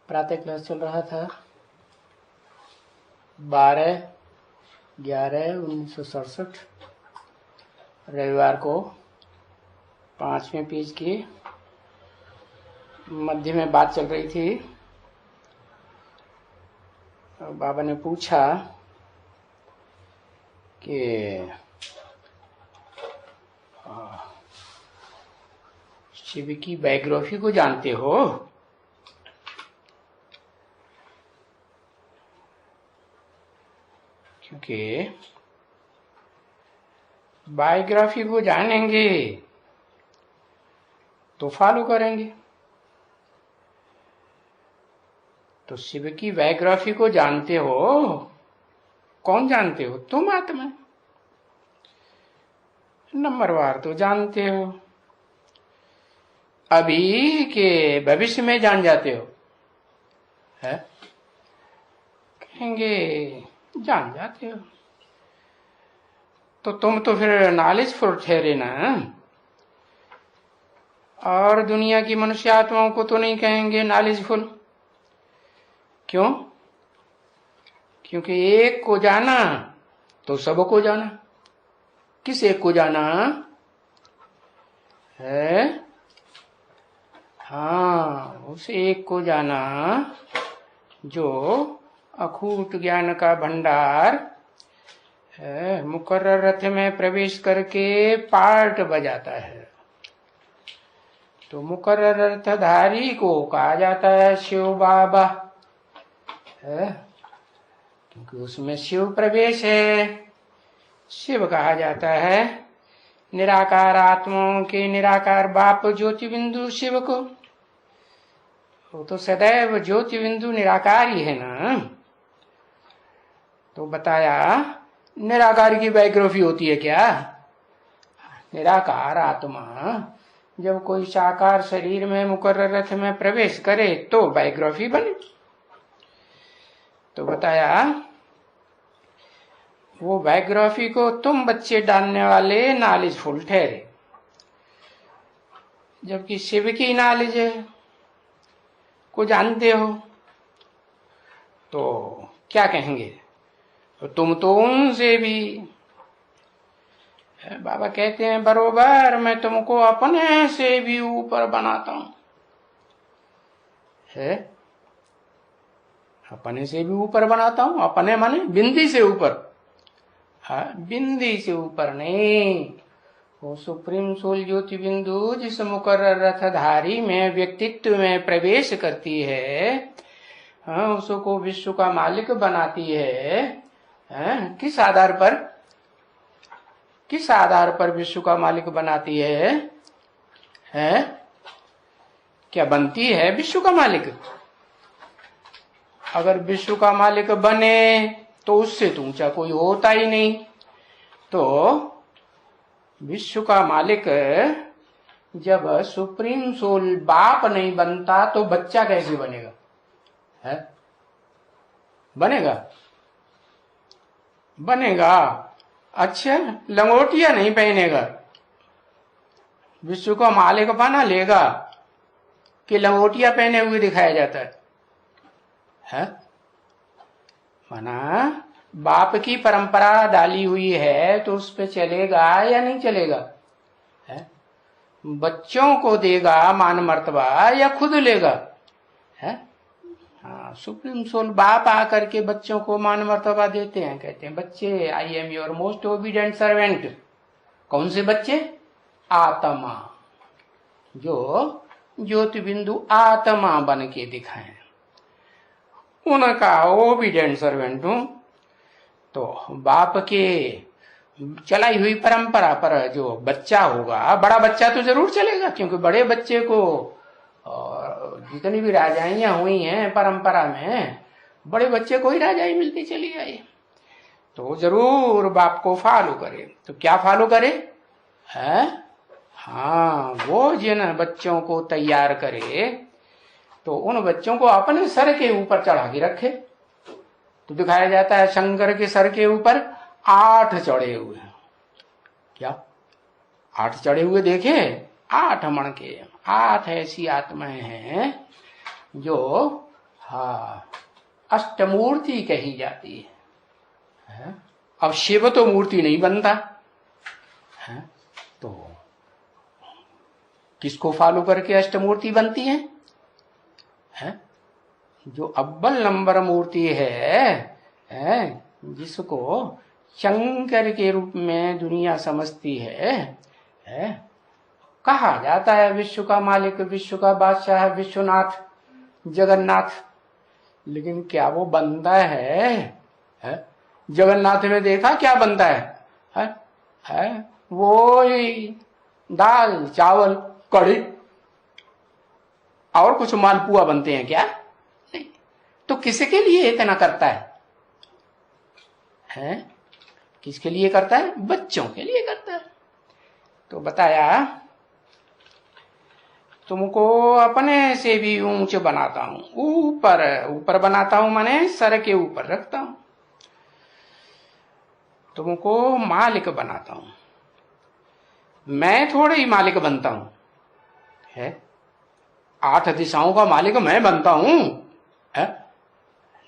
प्रातः क्लास चल रहा था 12/11/1967 रविवार को 5वें पेज की मध्य में बात चल रही थी। बाबा ने पूछा कि शिव की बायोग्राफी को जानते हो? क्योंकि बायोग्राफी को जानेंगे तो फॉलो करेंगे। तो शिव की बायोग्राफी को जानते हो? कौन जानते हो? तुम आत्मा। नंबरवार तो जानते हो, अभी के भविष्य में जान जाते हो? है कहेंगे जान जाते हो। तो तुम तो फिर नॉलेजफुल ठहरे ना। और दुनिया की मनुष्य आत्माओं को तो नहीं कहेंगे नॉलेजफुल। क्यों? क्योंकि एक को जाना तो सबको जाना। किस एक को जाना है? हाँ, उस एक को जाना जो अखूट ज्ञान का भंडार है, मुकर्रर रथ में प्रवेश करके पार्ट बजाता है। तो मुकर्रर रथधारी को कहा जाता है शिव बाबा है, क्योंकि उसमें शिव प्रवेश है। शिव कहा जाता है निराकार आत्माओं के निराकार बाप ज्योति बिंदु शिव को। वो तो सदैव ज्योति बिंदु निराकार ही है ना। तो बताया निराकार की बायोग्राफी होती है क्या? निराकार आत्मा जब कोई साकार शरीर में मुकर्रर रथ में प्रवेश करे तो बायोग्राफी बने। तो बताया वो बायोग्राफी को तुम बच्चे डालने वाले नॉलेजफुल ठहरे, जबकि शिव की नॉलेज है को जानते हो। तो क्या कहेंगे? तो तुम तो उनसे भी। बाबा कहते हैं बरोबर मैं तुमको अपने से भी ऊपर बनाता हूं। है अपने से भी ऊपर बनाता हूं। अपने माने बिंदी से ऊपर। हाँ, बिंदी से ऊपर नहीं। वो सुप्रीम सोल ज्योति बिंदु जिस मुकर्रर रथधारी में व्यक्तित्व में प्रवेश करती है, हाँ, उसको विश्व का मालिक बनाती है। हाँ, किस आधार पर? किस आधार पर विश्व का मालिक बनाती है? हैं? क्या बनती है विश्व का मालिक? अगर विश्व का मालिक बने तो उससे तो ऊंचा कोई होता ही नहीं। तो विश्व का मालिक जब सुप्रीम सोल बाप नहीं बनता तो बच्चा कैसे बनेगा? है बनेगा? बनेगा। अच्छा, लंगोटिया नहीं पहनेगा, विश्व का मालिक बना लेगा कि लंगोटिया पहने हुए दिखाया जाता है? माना बाप की परंपरा डाली हुई है तो उस पे चलेगा या नहीं चलेगा? है? बच्चों को देगा मान मर्तबा या खुद लेगा? है? हाँ, सुप्रीम सोल बाप आकर के बच्चों को मान मर्तबा देते हैं। कहते हैं बच्चे I am your most obedient servant. कौन से बच्चे? आत्मा, जो ज्योति बिंदु आत्मा बन के दिखाएं, उनका ओबीडिएंट सर्वेंट हूं। तो बाप के चलाई हुई परंपरा पर जो बच्चा होगा, बड़ा बच्चा तो जरूर चलेगा, क्योंकि बड़े बच्चे को जितनी भी राजाइयां हुई हैं परंपरा में, बड़े बच्चे को ही राजाई मिलती चली आई। तो जरूर बाप को फॉलो करे। तो क्या फॉलो करे? है? हाँ, वो जिन बच्चों को तैयार करे तो उन बच्चों को अपने सर के ऊपर चढ़ा के रखे। तो दिखाया जाता है शंकर के सर के ऊपर 8 चढ़े हुए हैं। क्या 8 चढ़े हुए देखे? 8 मण के 8 ऐसी आत्माएं हैं जो हाँ, अष्टमूर्ति कही जाती है। अब शिव तो मूर्ति नहीं बनता है, तो किसको फॉलो करके अष्टमूर्ति बनती है? जो अव्वल नंबर मूर्ति है, जिसको शंकर के रूप में दुनिया समझती है, कहा जाता है विश्व का मालिक, विश्व का बादशाह, विश्वनाथ, जगन्नाथ। लेकिन क्या वो बनता है? जगन्नाथ में देखा क्या बनता है? वो ही दाल चावल कढ़ी और कुछ मालपुआ बनते हैं क्या? नहीं। तो किसके लिए इतना करता है? किसके लिए करता है? बच्चों के लिए करता है। तो बताया तुमको अपने से भी ऊंच बनाता हूं, ऊपर ऊपर बनाता हूं, माने सर के ऊपर रखता हूं, तुमको मालिक बनाता हूं। मैं थोड़े ही मालिक बनता हूं, है 8 दिशाओं का मालिक मैं बनता हूं, है?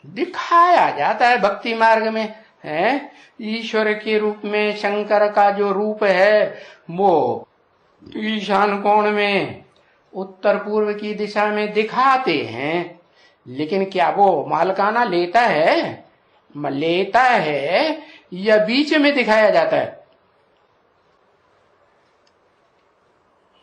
दिखाया जाता है भक्ति मार्ग में, है ईश्वर के रूप में शंकर का जो रूप है वो ईशान कोण में उत्तर पूर्व की दिशा में दिखाते हैं। लेकिन क्या वो मालकाना लेता है? लेता है या बीच में दिखाया जाता है?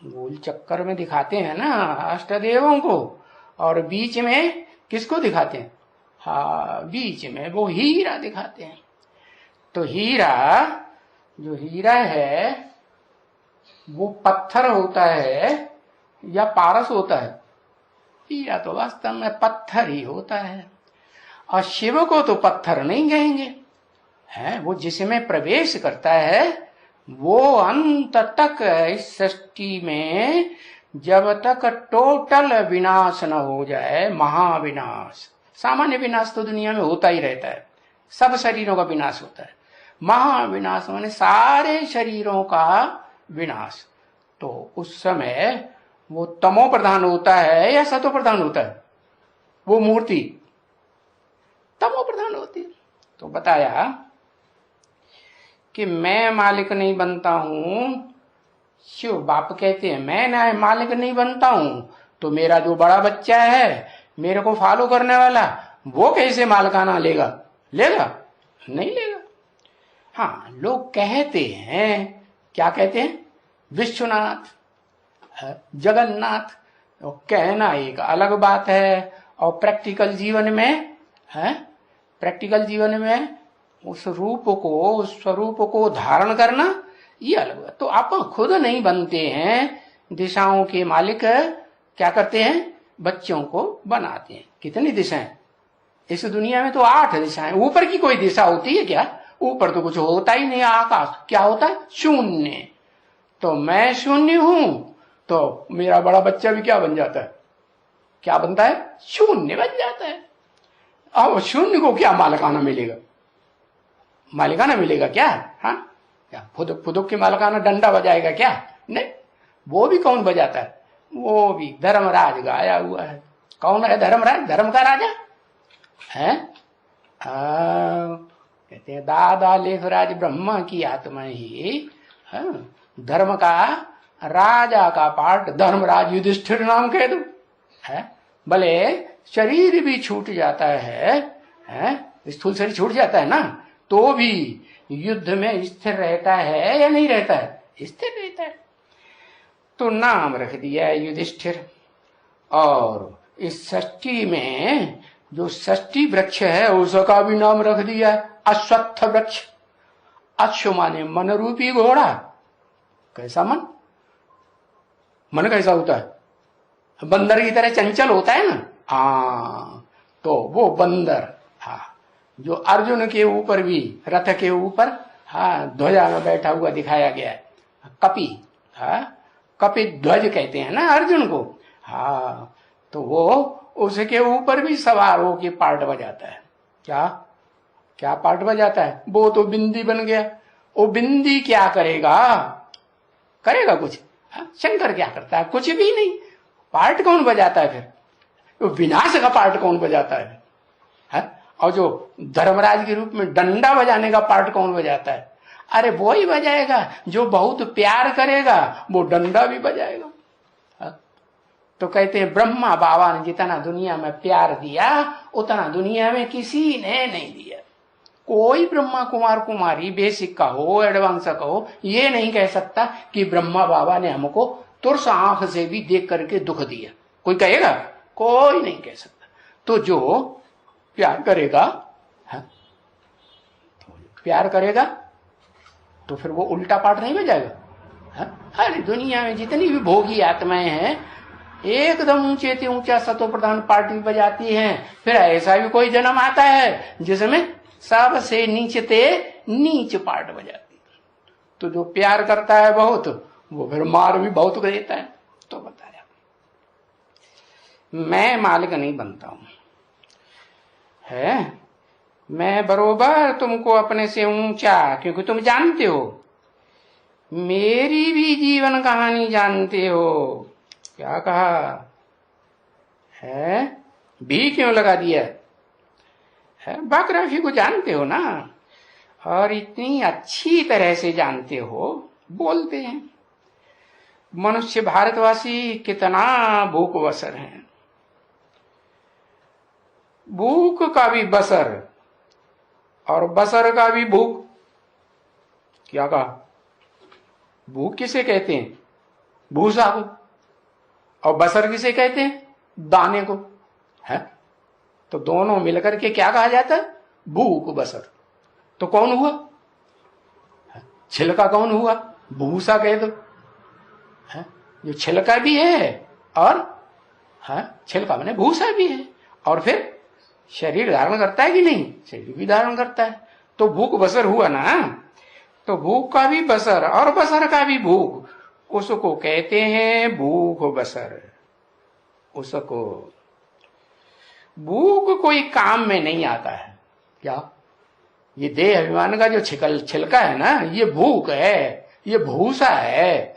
गोल चक्कर में दिखाते हैं ना अष्टदेवों को, और बीच में किसको दिखाते हैं? हाँ, बीच में वो हीरा दिखाते हैं। तो हीरा, जो हीरा है वो पत्थर होता है या पारस होता है? हीरा तो वास्तव में पत्थर ही होता है। और शिव को तो पत्थर नहीं कहेंगे, है वो जिसमें प्रवेश करता है वो अंत तक इस सृष्टि में, जब तक टोटल विनाश न हो जाए, महाविनाश। सामान्य विनाश तो दुनिया में होता ही रहता है, सब शरीरों का विनाश होता है। महाविनाश माने सारे शरीरों का विनाश। तो उस समय वो तमो प्रधान होता है या सतो प्रधान होता है? वो मूर्ति तमो प्रधान होती है। तो बताया कि मैं मालिक नहीं बनता हूं। शिव बाप कहते हैं मैं मालिक नहीं बनता हूं, तो मेरा जो बड़ा बच्चा है, मेरे को फॉलो करने वाला, वो कैसे मालिकाना लेगा? नहीं लेगा। हाँ, लोग कहते हैं, क्या कहते हैं? विश्वनाथ, जगन्नाथ। कहना एक अलग बात है, और प्रैक्टिकल जीवन में उस रूप को, उस स्वरूप को धारण करना ये अलग बात। तो आप खुद नहीं बनते हैं दिशाओं के मालिक, क्या करते हैं? बच्चों को बनाते हैं। कितनी दिशाएं इस दुनिया में? तो 8 दिशाएं। ऊपर की कोई दिशा होती है क्या? ऊपर तो कुछ होता ही नहीं। आकाश क्या होता है? शून्य। तो मैं शून्य हूं, तो मेरा बड़ा बच्चा भी क्या बन जाता है? क्या बनता है? शून्य बन जाता है। अब शून्य को क्या मालिकाना मिलेगा? मालिकाना मिलेगा क्या? हाँ, क्या फुदुक के मालिकाना डंडा बजाएगा क्या? नहीं। वो भी कौन बजाता है? वो भी धर्मराज गाया हुआ है। कौन है धर्मराज? धर्म का राजा है। कहते हैं दादा लेखराज ब्रह्मा की आत्मा ही धर्म का राजा का पार्ट धर्मराज युधिष्ठिर नाम कह दो, है भले शरीर भी छूट जाता है, स्थूल शरीर छूट जाता है ना, तो भी युद्ध में स्थिर रहता है या नहीं रहता है? स्थिर रहता है। तो नाम रख दिया है युधिष्ठिर। और इस षष्ठी में जो षष्ठी वृक्ष है उसका भी नाम रख दिया है अश्वत्थ वृक्ष। अश्व माने मन रूपी घोड़ा। कैसा मन? मन कैसा होता है? बंदर की तरह चंचल होता है ना। तो वो बंदर, जो अर्जुन के ऊपर भी, रथ के ऊपर ध्वजा में बैठा हुआ दिखाया गया है, कपि, कपि ध्वज कहते हैं ना अर्जुन को। तो वो उसके ऊपर भी सवार होके पार्ट बजाता है। क्या पार्ट बजाता है? वो तो बिंदी बन गया। वो बिंदी क्या करेगा कुछ? शंकर क्या करता है? कुछ भी नहीं। पार्ट कौन बजाता है फिर? तो विनाश का पार्ट कौन बजाता है? और जो धर्मराज के रूप में डंडा बजाने का पार्ट कौन बजाता है? अरे वो ही बजाएगा जो बहुत प्यार करेगा, वो डंडा भी बजाएगा। तो कहते हैं ब्रह्मा बाबा ने जितना दुनिया में प्यार दिया उतना दुनिया में किसी ने नहीं दिया। कोई ब्रह्मा कुमार कुमारी बेसिक का हो एडवांस का हो ये नहीं कह सकता कि ब्रह्मा बाबा ने हमको तुरस आंख से भी देख करके दुख दिया। कोई कहेगा? कोई नहीं कह सकता। तो जो प्यार करेगा, प्यार करेगा तो फिर वो उल्टा पाठ नहीं बजाएगा। अरे दुनिया में जितनी भी भोगी आत्माएं हैं एकदम ऊंचे से ऊंचा सतो प्रधान पार्ट भी बजाती हैं। फिर ऐसा भी कोई जन्म आता है जिसमें सबसे नीचते नीच पार्ट बजाती। तो जो प्यार करता है बहुत वो फिर मार भी बहुत देता है। तो बताया मैं मालिक नहीं बनता हूं, है मैं बरोबर तुमको अपने से ऊंचा, क्योंकि तुम जानते हो मेरी भी जीवन कहानी जानते हो। क्या कहा है? भी क्यों लगा दिया है? बायोग्राफी को जानते हो ना, और इतनी अच्छी तरह से जानते हो। बोलते हैं मनुष्य भारतवासी कितना भूख बसर है, भूख का भी बसर और बसर का भी भूख। क्या कहा? भूख किसे कहते हैं? भूसा को। और बसर किसे कहते हैं? दाने को। है तो दोनों मिलकर के क्या कहा जाता है? भूख बसर। तो कौन हुआ? छिलका कौन हुआ? भूसा कह दो। जो छिलका भी है और छिलका माने भूसा भी है, और फिर शरीर धारण करता है कि नहीं? शरीर भी धारण करता है। तो भूख बसर हुआ ना। तो भूख का भी बसर और बसर का भी भूख, उसको कहते हैं भूख बसर। उसको भूख कोई काम में नहीं आता है। क्या? ये देह अभिमान का जो छिलका है ना, ये भूख है, ये भूसा है?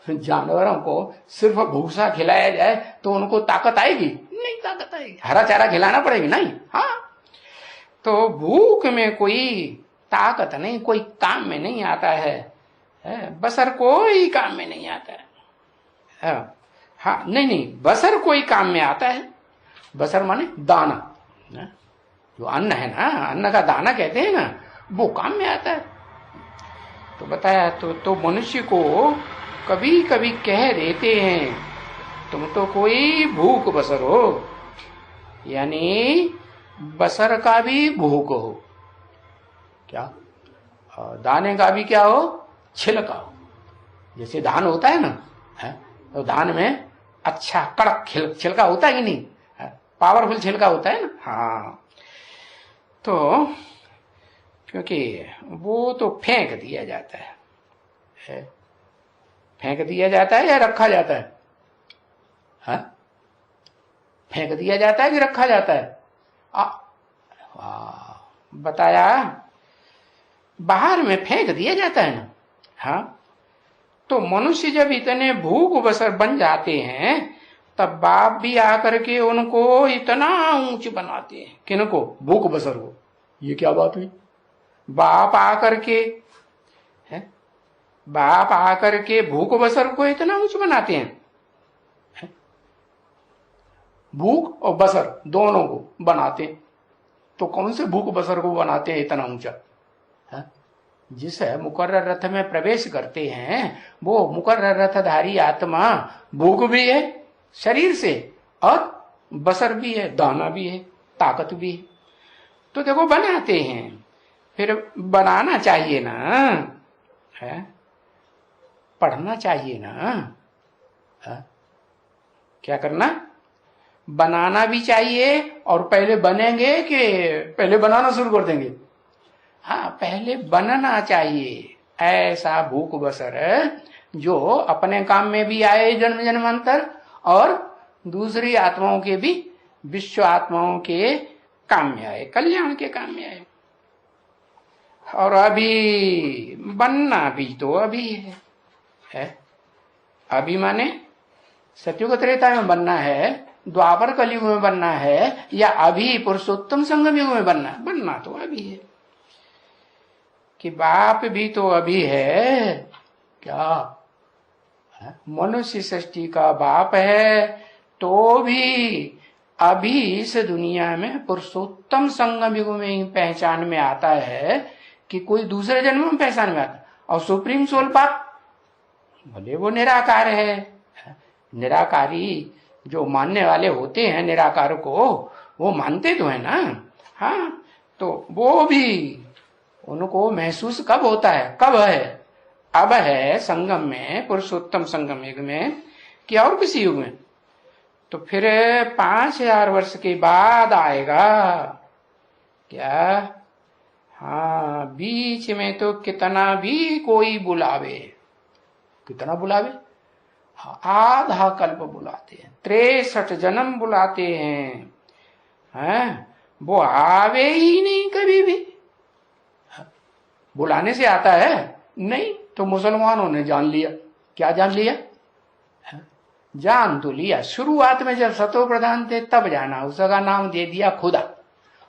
जानवरों को सिर्फ भूसा खिलाया जाए तो उनको ताकत आएगी? नहीं ताकत आएगी। हरा चारा खिलाना पड़ेगी। नहीं। तो भूख में कोई ताकत नहीं, कोई काम में नहीं आता है। बसर कोई काम में नहीं आता है। नहीं, बसर कोई काम में आता है। बसर माने दाना, जो अन्न है ना, अन्न का दाना कहते हैं ना, वो काम में आता है। तो बताया तो मनुष्य को कभी कभी कह देते हैं तुम तो कोई भूख बसर हो, यानी बसर का भी भूख हो। क्या? दाने का भी क्या हो? छिलका हो। जैसे धान होता है ना, तो धान में अच्छा कड़क छिलका होता है कि नहीं? पावरफुल छिलका होता है ना। तो क्योंकि वो तो फेंक दिया जाता है। फेंक दिया जाता है या रखा जाता है? फेंक दिया जाता है कि रखा जाता है? बताया बाहर में फेंक दिया जाता है ना। तो मनुष्य जब इतने भूख बसर बन जाते हैं तब बाप भी आकर के उनको इतना ऊंच बनाते हैं। किनको? भूख बसर को। ये क्या बात हुई? बाप आकर के भूख बसर को इतना ऊंच बनाते हैं। भूख और बसर दोनों को बनाते हैं। तो कौन से भूख बसर को बनाते हैं इतना ऊंचा? जिस मुकर्रर रथ में प्रवेश करते हैं वो मुकर्रर रथधारी आत्मा भूख भी है शरीर से, और बसर भी है, दाना भी है, ताकत भी है। तो देखो बनाते हैं, फिर बनाना चाहिए ना, है पढ़ना चाहिए ना। क्या करना? बनाना भी चाहिए। और पहले बनेंगे कि पहले बनाना शुरू कर देंगे? पहले बनना चाहिए। ऐसा भूख बसर जो अपने काम में भी आए जन्म जन्मांतर, और दूसरी आत्माओं के भी, विश्व आत्माओं के काम में आए, कल्याण के काम में आए। और अभी बनना भी तो अभी है। अभी माने सत्युग त्रेता में बनना है, द्वापर कलयुग में बनना है या अभी पुरुषोत्तम संगम युग में बनना है? बनना तो अभी है। कि बाप भी तो अभी है क्या? मनुष्य सृष्टि का बाप है तो भी अभी इस दुनिया में पुरुषोत्तम संगम युग में ही पहचान में आता है कि कोई दूसरे जन्म में पहचान में आता। और सुप्रीम सोल बाप भले वो निराकार है, निराकारी जो मानने वाले होते हैं निराकार को वो मानते तो है ना। हाँ, तो वो भी उनको महसूस कब होता है? कब है? अब है संगम में, पुरुषोत्तम संगम युग में कि और किसी युग में? तो फिर 5000 वर्ष के बाद आएगा क्या? हाँ, बीच में तो कितना भी कोई बुलावे, कितना बुलावे, आधा कल्प बुलाते हैं, 63 जन्म बुलाते हैं, वो आवे ही नहीं कभी भी। बुलाने से आता है नहीं। तो मुसलमानों ने जान लिया। क्या जान लिया? जान तो लिया, शुरुआत में जब सतो प्रधान थे तब जाना, उसका नाम दे दिया खुदा।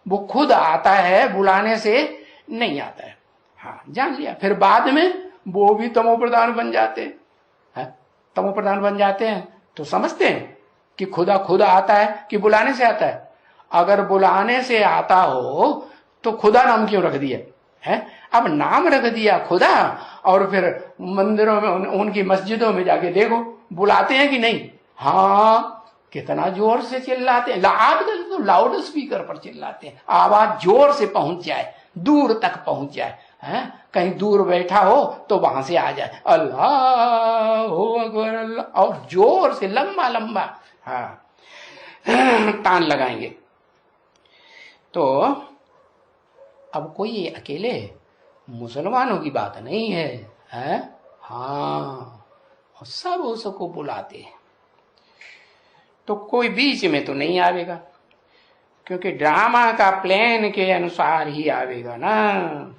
वो खुद आता है, बुलाने से नहीं आता है। हाँ, जान लिया। फिर बाद में वो भी तमो प्रधान बन जाते हैं। तमो प्रधान बन जाते हैं तो समझते हैं कि खुदा खुद आता है कि बुलाने से आता है। अगर बुलाने से आता हो तो खुदा नाम क्यों रख दिया है? अब नाम रख दिया खुदा, और फिर मंदिरों में उनकी मस्जिदों में जाके देखो बुलाते हैं कि नहीं? हाँ, कितना जोर से चिल्लाते हैं। आजकल तो लाउड स्पीकर पर चिल्लाते हैं, आवाज जोर से पहुंच जाए, दूर तक पहुंच जाए। कहीं दूर बैठा हो तो वहां से आ जाए अल्लाह अकबर, अल्लाह, और जोर से लंबा लंबा तान लगाएंगे। तो अब कोई अकेले मुसलमानों की बात नहीं है, हाँ, सब उसको बुलाते हैं। तो कोई बीच में तो नहीं आवेगा, क्योंकि ड्रामा का प्लान के अनुसार ही आवेगा ना।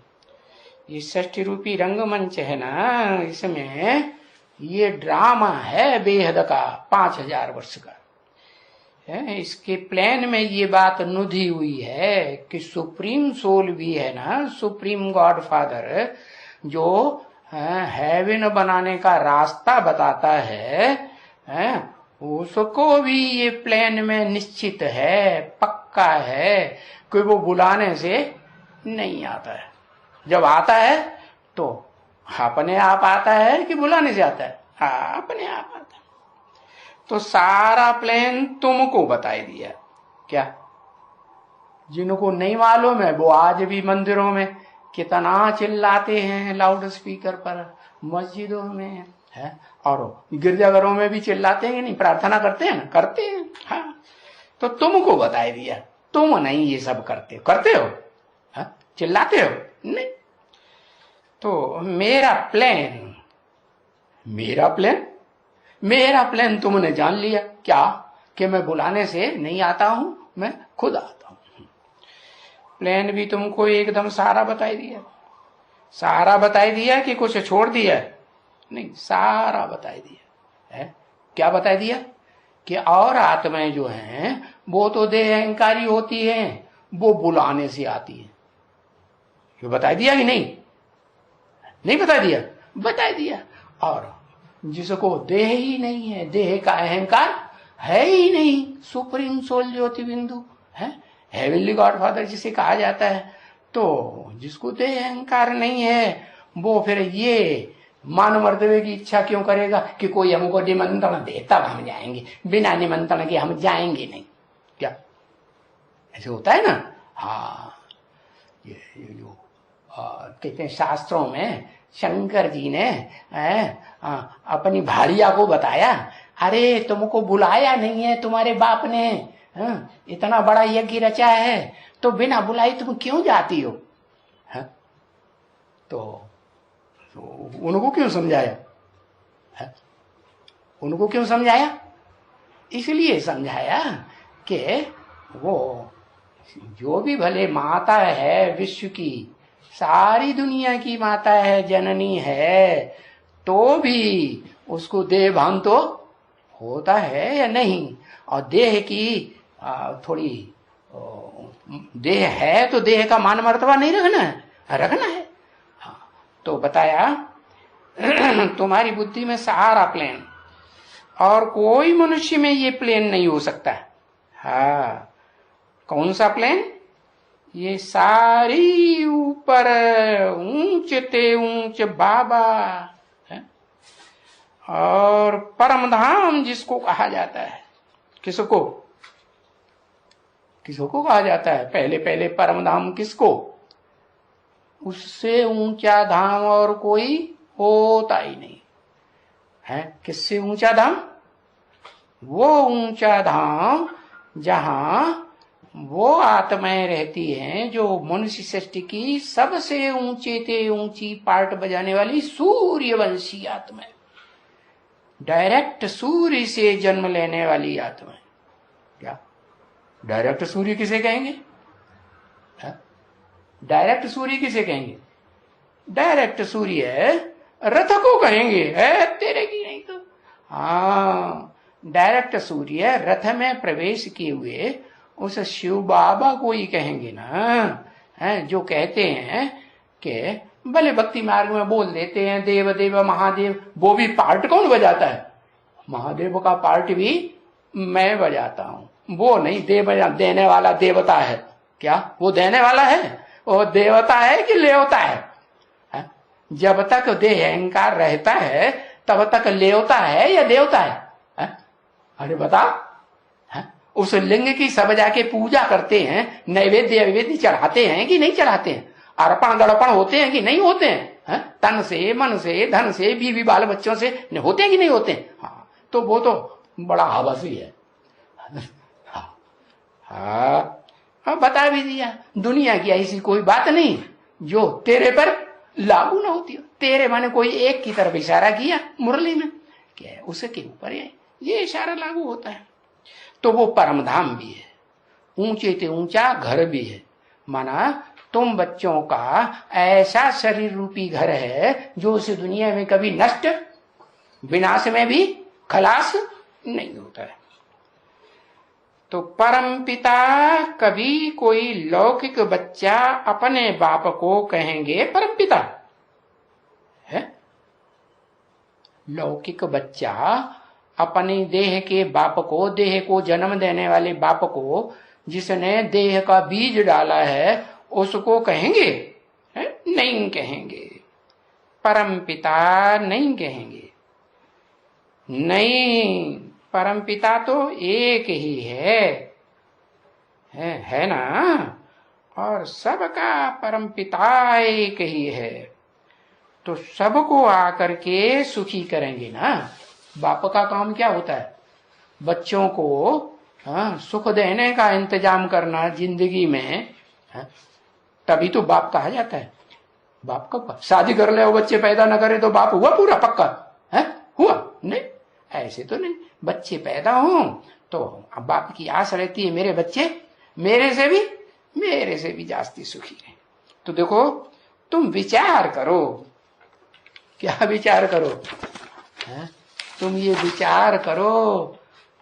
ये सृष्टि रूपी रंगमंच है ना, इसमें ये ड्रामा है बेहद का, 5000 वर्ष का है। इसके प्लान में ये बात नुधी हुई है कि सुप्रीम सोल भी है ना, सुप्रीम गॉड फादर, जो हेवन बनाने का रास्ता बताता है, उसको भी ये प्लान में निश्चित है, पक्का है कि वो बुलाने से नहीं आता है। जब आता है तो अपने आप आता है कि बुलाने से आता है? हाँ, अपने आप आता है। तो सारा प्लान तुमको बताई दिया। क्या? जिनको नहीं मालूम है वो आज भी मंदिरों में कितना चिल्लाते हैं, लाउड स्पीकर पर, मस्जिदों में है, और गिरजाघरों में भी चिल्लाते हैं नहीं, प्रार्थना करते हैं ना, करते हैं। हाँ, तो तुमको बताई दिया, तुम नहीं ये सब करते हो, हाँ? चिल्लाते हो नहीं। तो मेरा प्लान तुमने जान लिया। क्या? कि मैं बुलाने से नहीं आता हूं, मैं खुद आता हूं। प्लान भी तुमको एकदम सारा बताई दिया कि कुछ छोड़ दिया? नहीं, सारा बताई दिया है। क्या बताई दिया? कि और आत्माएं जो हैं वो तो देह अहंकारी होती हैं, वो बुलाने से आती है। ये बताई दिया कि नहीं बता दिया? बता दिया। और जिसको देह ही नहीं है, देह का अहंकार है ही नहीं, सुप्रीम सोल ज्योति बिंदु है, हेवनली गॉड फादर जिसे कहा जाता है, तो जिसको देह अहंकार नहीं है वो फिर ये मान मर्तबे की इच्छा क्यों करेगा कि कोई हमको निमंत्रण दे तब हम जाएंगे, बिना निमंत्रण के हम जाएंगे नहीं। क्या ऐसे होता है ना? हाँ, ये जो कहते हैं शास्त्रों में, शंकर जी ने अपनी भाड़िया को बताया, अरे तुमको बुलाया नहीं है तुम्हारे बाप ने, इतना बड़ा यज्ञ रचा है तो बिना बुलाई तुम क्यों जाती हो? तो उनको क्यों समझाया? उनको क्यों समझाया? इसलिए समझाया कि वो जो भी भले माता है विश्व की, सारी दुनिया की माता है, जननी है, तो भी उसको देह भान तो होता है या नहीं? और देह की थोड़ी देह है तो देह का मान मर्तबा नहीं रखना है, रखना है। हाँ, तो बताया तुम्हारी बुद्धि में सारा प्लेन, और कोई मनुष्य में ये प्लेन नहीं हो सकता। हाँ, कौन सा प्लेन? ये सारी ऊपर ऊंचे ते ऊंचे बाबा है, और परम धाम जिसको कहा जाता है, किसको किसको कहा जाता है? पहले पहले परम धाम किसको? उससे ऊंचा धाम और कोई होता ही नहीं है। किससे ऊंचा धाम? वो ऊंचा धाम जहां वो आत्माएं रहती हैं जो मनुष्य सृष्टि की सबसे ऊंचे ते ऊंची पार्ट बजाने वाली सूर्यवंशी आत्माएं, डायरेक्ट सूर्य से जन्म लेने वाली आत्माएं। क्या डायरेक्ट सूर्य किसे कहेंगे? डायरेक्ट सूर्य किसे कहेंगे? डायरेक्ट सूर्य रथ को कहेंगे, है तेरे की नहीं तो। हाँ, डायरेक्ट सूर्य रथ में प्रवेश किए हुए उस शिव बाबा को ही कहेंगे ना, है जो कहते हैं कि भले भक्ति मार्ग में बोल देते हैं देव देव महादेव, वो भी पार्ट कौन बजाता है? महादेव का पार्ट भी मैं बजाता हूं। वो नहीं, देने वाला देवता है। क्या वो देने वाला है? वो देवता है कि लेवता है? जब तक देह अहंकार रहता है तब तक लेवता है या देवता है? अरे बता, उस लिंग की सब जाके पूजा करते हैं, नैवेद्य वैवेद्य चढ़ाते हैं कि नहीं चढ़ाते हैं? अर्पण दर्पण होते हैं कि नहीं होते हैं? तन से मन से धन से बीवी बाल बच्चों से होते हैं कि नहीं होते हैं? हाँ, तो वो तो बड़ा हवसी है। हाँ, बता भी दिया, दुनिया की ऐसी कोई बात नहीं जो तेरे पर लागू ना होती हो। तेरे माने कोई एक की तरफ इशारा किया मुरली में, क्या उसके ऊपर ये इशारा लागू होता है। तो वो परम धाम भी है, ऊंचे ते ऊंचा घर भी है। माना तुम बच्चों का ऐसा शरीर रूपी घर है जो इस दुनिया में कभी नष्ट विनाश में भी खलास नहीं होता है। तो परम पिता कभी कोई लौकिक बच्चा अपने बाप को कहेंगे परम पिता है? लौकिक बच्चा अपने देह के बाप को, देह को जन्म देने वाले बाप को, जिसने देह का बीज डाला है, उसको कहेंगे? नहीं कहेंगे। परम पिता नहीं कहेंगे। नहीं, परम पिता तो एक ही है ना, और सबका परम पिता एक ही है। तो सबको आकर के सुखी करेंगे ना। बाप का काम क्या होता है? बच्चों को सुख देने का इंतजाम करना जिंदगी में। तभी तो बाप कहा जाता है। बाप का शादी कर ले, बच्चे पैदा न करे तो बाप हुआ पूरा पक्का है? हुआ नहीं, ऐसे तो नहीं। बच्चे पैदा हो तो अब बाप की आस रहती है मेरे बच्चे मेरे से भी जास्ती सुखी रहे। तो देखो, तुम विचार करो। क्या विचार करो? तुम ये विचार करो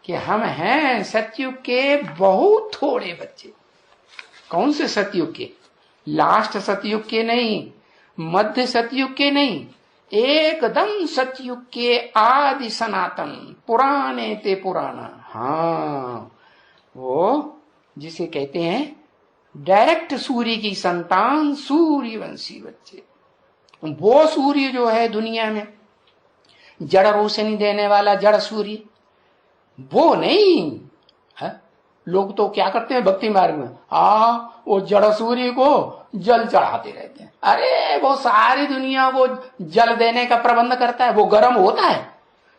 कि हम हैं सतयुग के बहुत थोड़े बच्चे। कौन से सतयुग के? लास्ट सतयुग के नहीं, मध्य सतयुग के नहीं, एकदम सतयुग के आदि सनातन पुराने ते पुराना। हाँ, वो जिसे कहते हैं डायरेक्ट सूर्य की संतान, सूर्यवंशी बच्चे। वो सूर्य जो है दुनिया में जड़ रोशनी देने वाला जड़ सूर्य, वो नहीं है। लोग तो क्या करते हैं भक्ति मार्ग में, वो जड़ सूर्य को जल चढ़ाते रहते हैं। अरे वो सारी दुनिया को जल देने का प्रबंध करता है। वो गर्म होता है,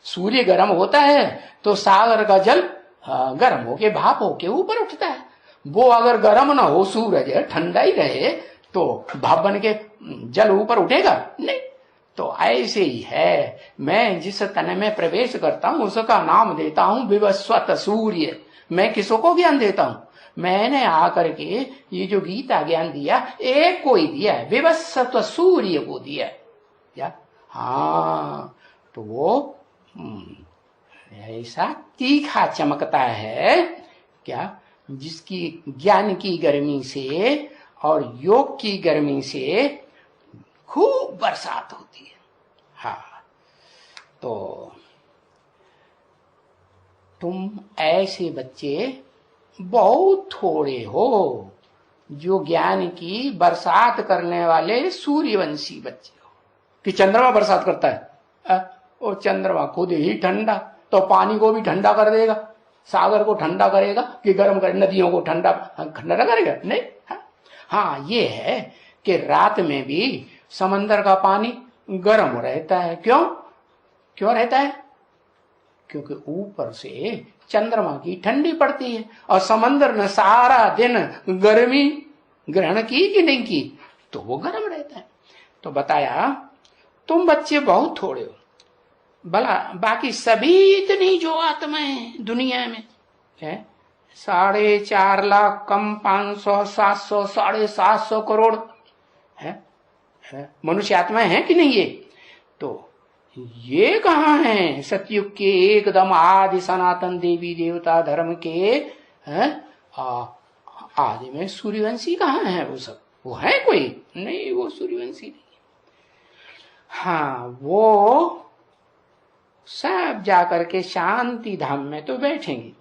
सूर्य गर्म होता है तो सागर का जल गर्म होके भाप होके ऊपर उठता है। वो अगर गर्म ना हो, सूरज ठंडा ही रहे तो भाप बन के जल ऊपर उठेगा नहीं। तो ऐसे ही है, मैं जिस तन में प्रवेश करता हूं उसका नाम देता हूं विवस्वत सूर्य। मैं किसको ज्ञान देता हूं? मैंने आकर के ये जो गीता ज्ञान दिया, एक को ही दिया है, विवस्वत सूर्य को दिया है। क्या? हाँ, तो वो ऐसा तीखा चमकता है क्या, जिसकी ज्ञान की गर्मी से और योग की गर्मी से खूब बरसात होती है। हाँ, तो तुम ऐसे बच्चे बहुत थोड़े हो जो ज्ञान की बरसात करने वाले सूर्यवंशी बच्चे हो। कि चंद्रमा बरसात करता है, वो चंद्रमा खुद ही ठंडा, तो पानी को भी ठंडा कर देगा, सागर को ठंडा करेगा कि गर्म कर, नदियों को ठंडा ठंडा करेगा नहीं। हाँ, ये है कि रात में भी समंदर का पानी गर्म रहता है। क्यों क्यों रहता है? क्योंकि ऊपर से चंद्रमा की ठंडी पड़ती है और समंदर ने सारा दिन गर्मी ग्रहण की कि नहीं की, तो वो गर्म रहता है। तो बताया तुम बच्चे बहुत थोड़े हो, भला बाकी सभी इतनी जो आत्माएं दुनिया में है, 4.5 लाख कम 500 700 750 करोड़ है मनुष्य आत्माएं हैं कि नहीं? ये तो ये कहाँ हैं सतयुग के एकदम आदि सनातन देवी देवता धर्म के आदि में सूर्यवंशी कहाँ है? वो सब वो है कोई नहीं, वो सूर्यवंशी नहीं। हाँ, वो सब जाकर के शांति धाम में तो बैठेंगे।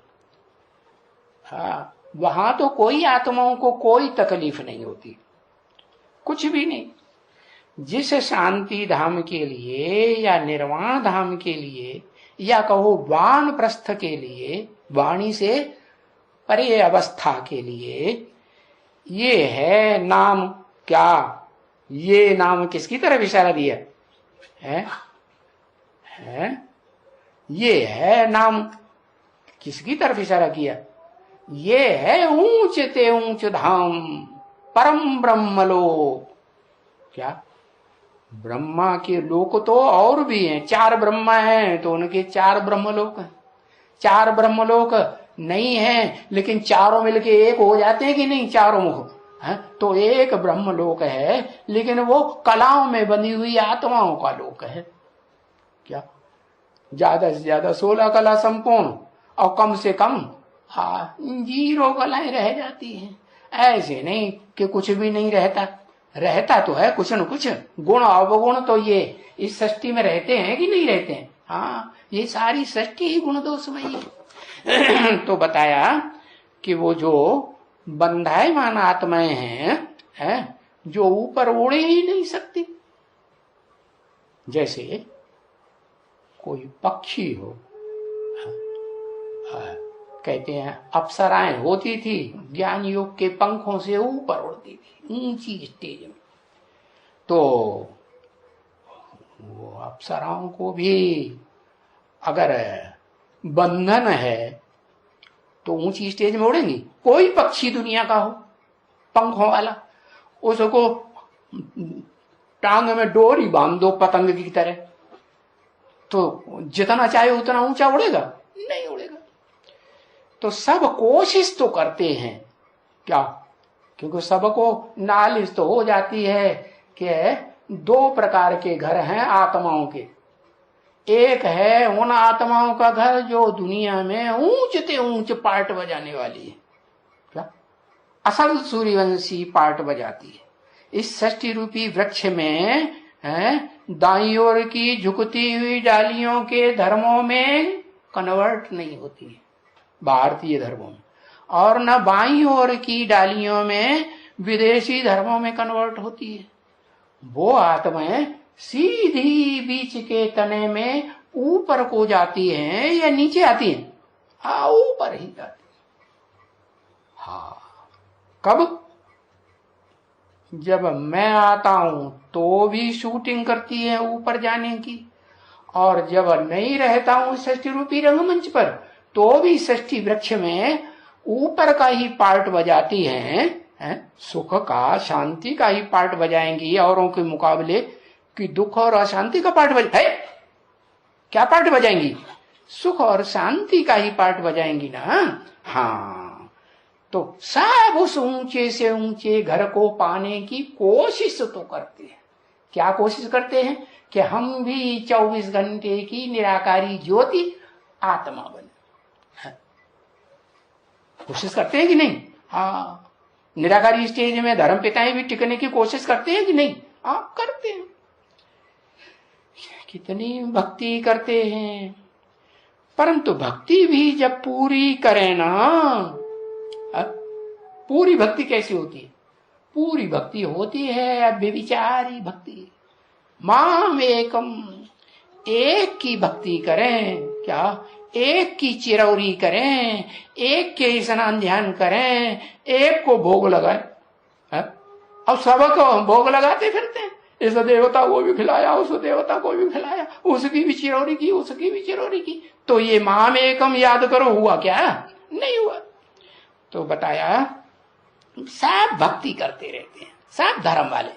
हाँ, वहां तो कोई आत्माओं को कोई तकलीफ नहीं होती, कुछ भी नहीं। जिस शांति धाम के लिए या निर्वाण धाम के लिए या कहो वानप्रस्थ के लिए, वाणी से परे अवस्था के लिए, ये है नाम क्या? ये नाम किसकी तरफ इशारा दिया है? ये है नाम किसकी तरफ इशारा किया? ये है ऊंच ते ऊंच धाम, परम ब्रह्मलोक। क्या ब्रह्मा के लोक तो और भी हैं, 4 ब्रह्मा हैं तो उनके 4 ब्रह्मलोक हैं। 4 ब्रह्मलोक नहीं है लेकिन चारों मिलके एक हो जाते हैं कि नहीं? चारों मुख है तो एक ब्रह्मलोक है, लेकिन वो कलाओं में बनी हुई आत्माओं का लोक है। क्या ज्यादा से ज्यादा 16 कला संपूर्ण और कम से कम 0 कलाएं रह जाती हैं। ऐसे नहीं कि कुछ भी नहीं रहता, रहता तो है कुछ न कुछ, गुण अवगुण तो ये इस सृष्टि में रहते हैं कि नहीं रहते हैं? हाँ, ये सारी सृष्टि ही गुण दोषमयी है। तो बताया कि वो जो बंधायमान आत्माएं हैं जो ऊपर उड़ ही नहीं सकती, जैसे कोई पक्षी हो, कहते हैं अप्सराएं होती थी, ज्ञान योग के पंखों से ऊपर उड़ती थी ऊंची स्टेज में। तो वो अप्सराओं को भी अगर बंधन है तो ऊंची स्टेज में उड़ेंगी? कोई पक्षी दुनिया का हो पंखों वाला, उसको टांग में डोरी बांध दो पतंग की तरह, तो जितना चाहे उतना ऊंचा उड़ेगा? नहीं उड़ेगा। तो सब कोशिश तो करते हैं क्या, क्योंकि सबको नालिश तो हो जाती है कि 2 प्रकार के घर हैं आत्माओं के। एक है उन आत्माओं का घर जो दुनिया में ऊंच ते ऊंच पार्ट बजाने वाली है, क्या असल सूर्यवंशी पार्ट बजाती है। इस षष्ठी रूपी वृक्ष में दाईं ओर की झुकती हुई डालियों के धर्मों में कन्वर्ट नहीं होती है भारतीय धर्मों में, और न बाईं ओर की डालियों में विदेशी धर्मों में कन्वर्ट होती है। वो आत्माएं सीधी बीच के तने में ऊपर को जाती हैं या नीचे आती हैं? हाँ, ऊपर ही जाती हैं। हाँ, कब? जब मैं आता हूं तो भी शूटिंग करती है ऊपर जाने की, और जब नहीं रहता हूं षष्ठी रूपी रंगमंच पर तो भी षष्ठी वृक्ष में ऊपर का ही पार्ट बजाती हैं, सुख का शांति का ही पार्ट बजाएंगी औरों के मुकाबले, कि दुख और अशांति का पार्ट है? क्या पार्ट बजाएंगी? सुख और शांति का ही पार्ट बजाएंगी ना। हाँ, तो सब उस ऊंचे से ऊंचे घर को पाने की कोशिश तो करते हैं। क्या कोशिश करते हैं? कि हम भी 24 घंटे की निराकारी ज्योति आत्मा बने। कोशिश करते हैं कि नहीं? हाँ, निराकारी स्टेज में धर्म पिताएं भी टिकने की कोशिश करते हैं कि नहीं? हाँ, करते हैं। कितनी भक्ति करते हैं, परंतु भक्ति भी जब पूरी करें ना, पूरी भक्ति कैसी होती है? पूरी भक्ति होती है व्यभिचारी भक्ति। माम एकम, एक की भक्ति करें, क्या एक की चिरौरी करें, एक के स्नान ध्यान करें, एक को भोग लगाए। अब सबको भोग लगाते फिरते हैं, इस देवता को भी खिलाया, उस देवता को भी खिलाया, उसकी भी चिरौरी की, उसकी भी चिरौरी की। तो ये माम एकम याद करो, हुआ क्या? नहीं हुआ। तो बताया सब भक्ति करते रहते हैं, सब धर्म वाले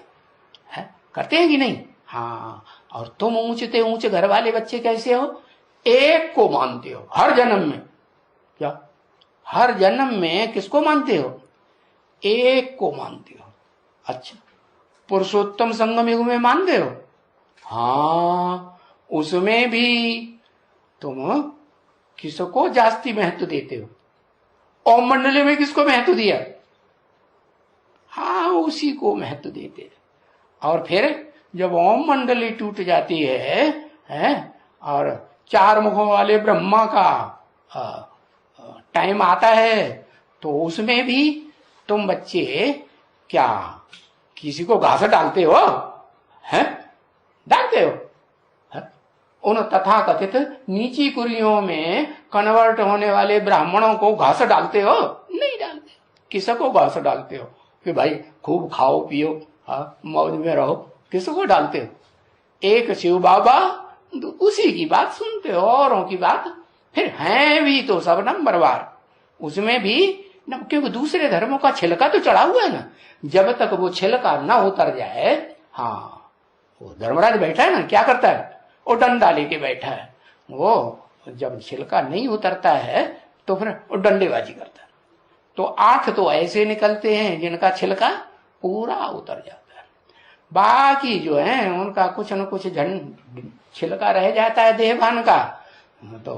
है, करते हैं कि नहीं? हाँ। और तुम ऊंचते ऊंचे घर वाले बच्चे कैसे हो? एक को मानते हो हर जन्म में। क्या हर जन्म में किसको मानते हो? एक को मानते हो। अच्छा, पुरुषोत्तम संगम युग में मानते हो? हाँ, उसमें भी तुम किसको जास्ती महत्व देते हो? ओम मंडली में किसको महत्व दिया? हाँ, उसी को महत्व देते हैं। और फिर जब ओम मंडली टूट जाती है और चार मुखों वाले ब्रह्मा का टाइम आता है, तो उसमें भी तुम बच्चे क्या किसी को घास डालते हो? हैं? डालते हो? उन तथाकथित नीची कुरियों में कन्वर्ट होने वाले ब्राह्मणों को घास डालते हो? नहीं डालते। किसको घास डालते हो? कि भाई खूब खाओ पियो, मौज में रहो, किसको डालते हो? एक शिव बाबा, उसी की बात सुनते हो, औरों की बात फिर हैं भी तो सब नंबरवार। उसमें भी क्योंकि दूसरे धर्मों का छिलका तो चढ़ा हुआ है ना, जब तक वो छिलका ना उतर जाए। हाँ, वो धर्मराज बैठा है ना, क्या करता है? वो डंडा लेके बैठा है। वो जब छिलका नहीं उतरता है तो फिर वो डंडेबाजी करता है। तो आंख तो ऐसे निकलते हैं जिनका छिलका पूरा उतर जाता है, बाकी जो है उनका कुछ न कुछ छिलका रह जाता है देहभान का। तो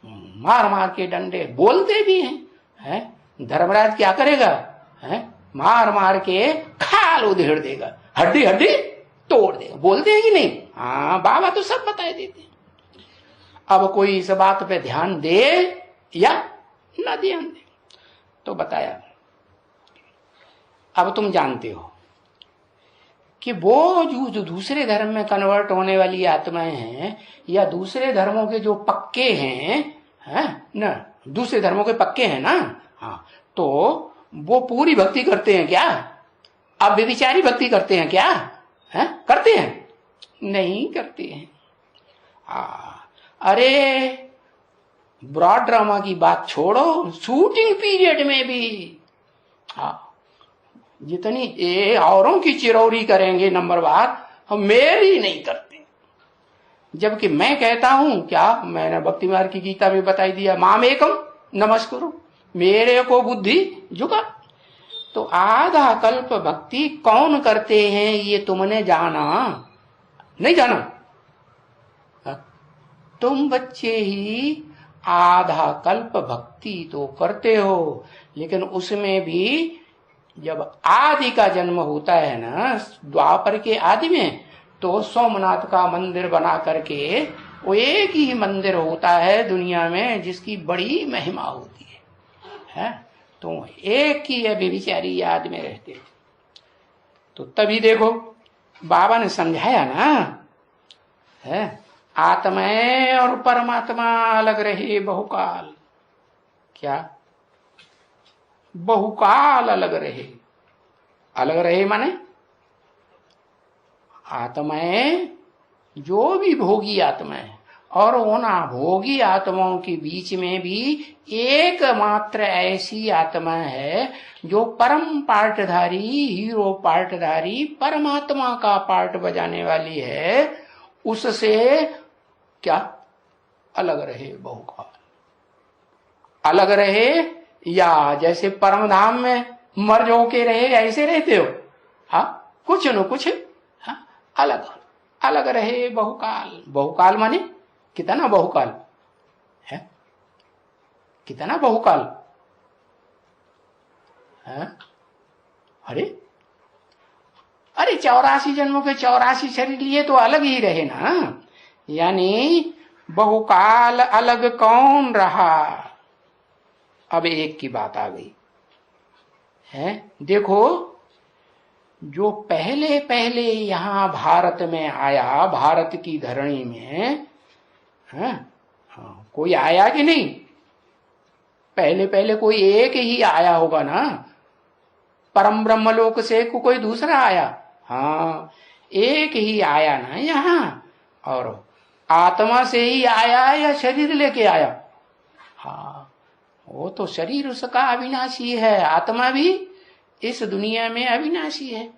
मार मार के डंडे, बोलते भी हैं। धर्मराज क्या करेगा? मार मार के खाल उधेड़ देगा, हड्डी हड्डी तोड़ देगा। बोलते हैं कि नहीं? हाँ, बाबा तो सब बता देते हैं। अब कोई इस बात पे ध्यान दे या ना ध्यान दे, तो बताया। अब तुम जानते हो कि वो जो दूसरे धर्म में कन्वर्ट होने वाली आत्माएं हैं, या दूसरे धर्मों के जो पक्के हैं ना, दूसरे धर्मों के पक्के हैं ना, हाँ, तो वो पूरी भक्ति करते हैं क्या? अब व्यभिचारी भक्ति करते हैं क्या? करते हैं? नहीं करते हैं। अरे ब्रॉड ड्रामा की बात छोड़ो, शूटिंग पीरियड में भी जितनी औरों की चिरौरी करेंगे नंबरवार, हम मेरी नहीं करते। जबकि मैं कहता हूं, क्या मैंने भक्ति मार्ग की गीता में बताई दिया, माम एकम नमस्कुरु, मेरे को बुद्धि झुका। तो आधा कल्प भक्ति कौन करते हैं ये तुमने जाना? नहीं जाना? तुम बच्चे ही आधा कल्प भक्ति तो करते हो, लेकिन उसमें भी जब आदि का जन्म होता है ना, द्वापर के आदि में, तो सोमनाथ का मंदिर बना करके वो एक ही मंदिर होता है दुनिया में जिसकी बड़ी महिमा होती है। तो एक ही व्यभिचारी याद में रहते। तो तभी देखो बाबा ने समझाया ना, आत्माएं और परमात्मा अलग रहे बहुकाल। क्या? बहुकाल अलग रहे। अलग रहे माने आत्माएं जो भी भोगी आत्माएं, और उन भोगी आत्माओं के बीच में भी एकमात्र ऐसी आत्मा है जो परम पार्टधारी, हीरो पार्टधारी, परमात्मा का पार्ट बजाने वाली है। उससे क्या अलग रहे बहुकाल? अलग रहे या जैसे परम धाम में मर्ज होके रहे, ऐसे रहते हो? हाँ, कुछ न कुछ अलग अलग रहे बहुकाल। बहुकाल माने कितना बहुकाल है? कितना बहुकाल है? अरे अरे 84 जन्मों के 84 शरीर लिए तो अलग ही रहे ना, यानी बहुकाल अलग कौन रहा। अब एक की बात आ गई है, देखो जो पहले पहले यहां भारत में आया, भारत की धरणी में है, हाँ, कोई आया कि नहीं? पहले पहले कोई एक ही आया होगा ना, परम ब्रह्मलोक से कोई दूसरा आया? हाँ, एक ही आया ना यहाँ। और आत्मा से ही आया या शरीर लेके आया? हाँ, वो तो शरीर उसका अविनाशी है, आत्मा भी इस दुनिया में अविनाशी है।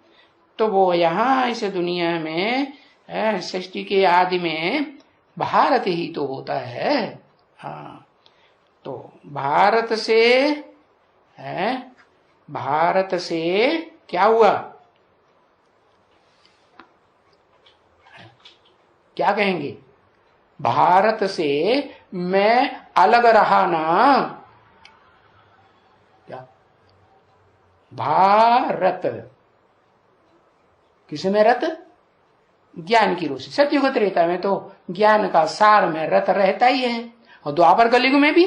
तो वो यहाँ इस दुनिया में सृष्टि के आदि में भारत ही तो होता है। हाँ, तो भारत से है, भारत से क्या हुआ? क्या कहेंगे? भारत से मैं अलग रहा ना। क्या? भारत किसमें रत? ज्ञान की रोशनी। सतयुग त्रेता में तो ज्ञान का सार में रत रहता ही है, और द्वापर कलयुग में भी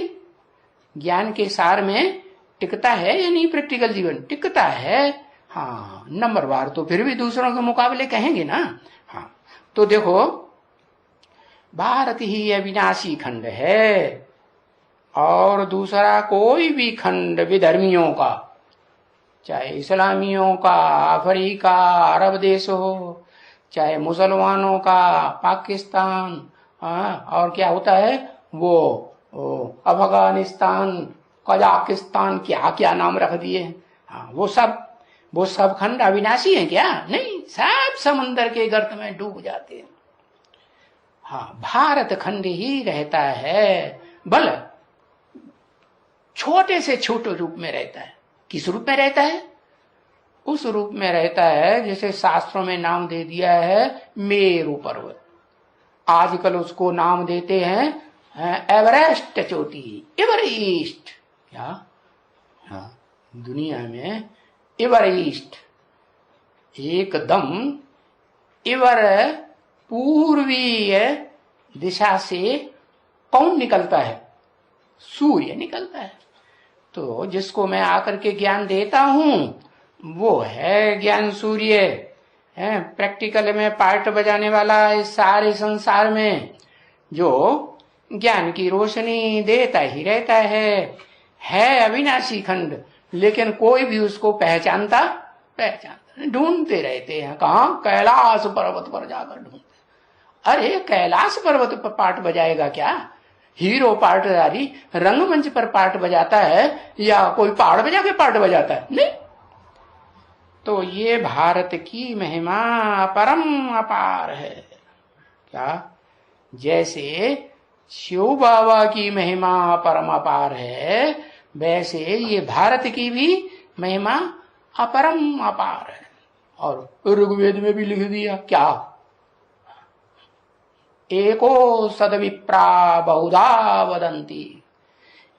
ज्ञान के सार में टिकता है या नहीं? प्रैक्टिकल जीवन टिकता है। हाँ, नंबरवार तो फिर भी दूसरों के मुकाबले कहेंगे ना। हाँ, तो देखो भारत ही अविनाशी खंड है, और दूसरा कोई भी खंड विधर्मियों का, चाहे इस्लामियों का अफ्रीका अरब देश हो, चाहे मुसलमानों का पाकिस्तान, और क्या होता है वो अफगानिस्तान, कजाकिस्तान, क्या क्या नाम रख दिए। हाँ, वो सब खंड अविनाशी हैं क्या? नहीं, सब समंदर के गर्त में डूब जाते हैं। हाँ, भारत खंड ही रहता है, भले छोटे से छोटे रूप में रहता है। किस रूप में रहता है? उस रूप में रहता है जैसे शास्त्रों में नाम दे दिया है मेरु पर्वत, आजकल उसको नाम देते हैं एवरेस्ट चोटी, एवरेस्ट। क्या? हाँ, दुनिया में एवरेस्ट एकदम एवर पूर्वीय दिशा से कौन निकलता है? सूर्य निकलता है। तो जिसको मैं आकर के ज्ञान देता हूं वो है ज्ञान सूर्य है। प्रैक्टिकल में पार्ट बजाने वाला इस सारे संसार में जो ज्ञान की रोशनी देता ही रहता है अविनाशी खंड, लेकिन कोई भी उसको पहचानता ढूंढते रहते हैं। कहाँ? कैलाश पर्वत पर जाकर ढूंढते। अरे कैलाश पर्वत पर पार्ट बजाएगा क्या? हीरो पार्टदारी रंगमंच पर पार्ट बजाता है या कोई पहाड़ बजा के पार्ट बजाता है? नहीं। तो ये भारत की महिमा परम अपार है। क्या? जैसे शिव बाबा की महिमा परम अपार है, वैसे ये भारत की भी महिमा अपरम अपार है। और ऋग्वेद में भी लिख दिया क्या? एको सदविप्रा बहुधा वदंती।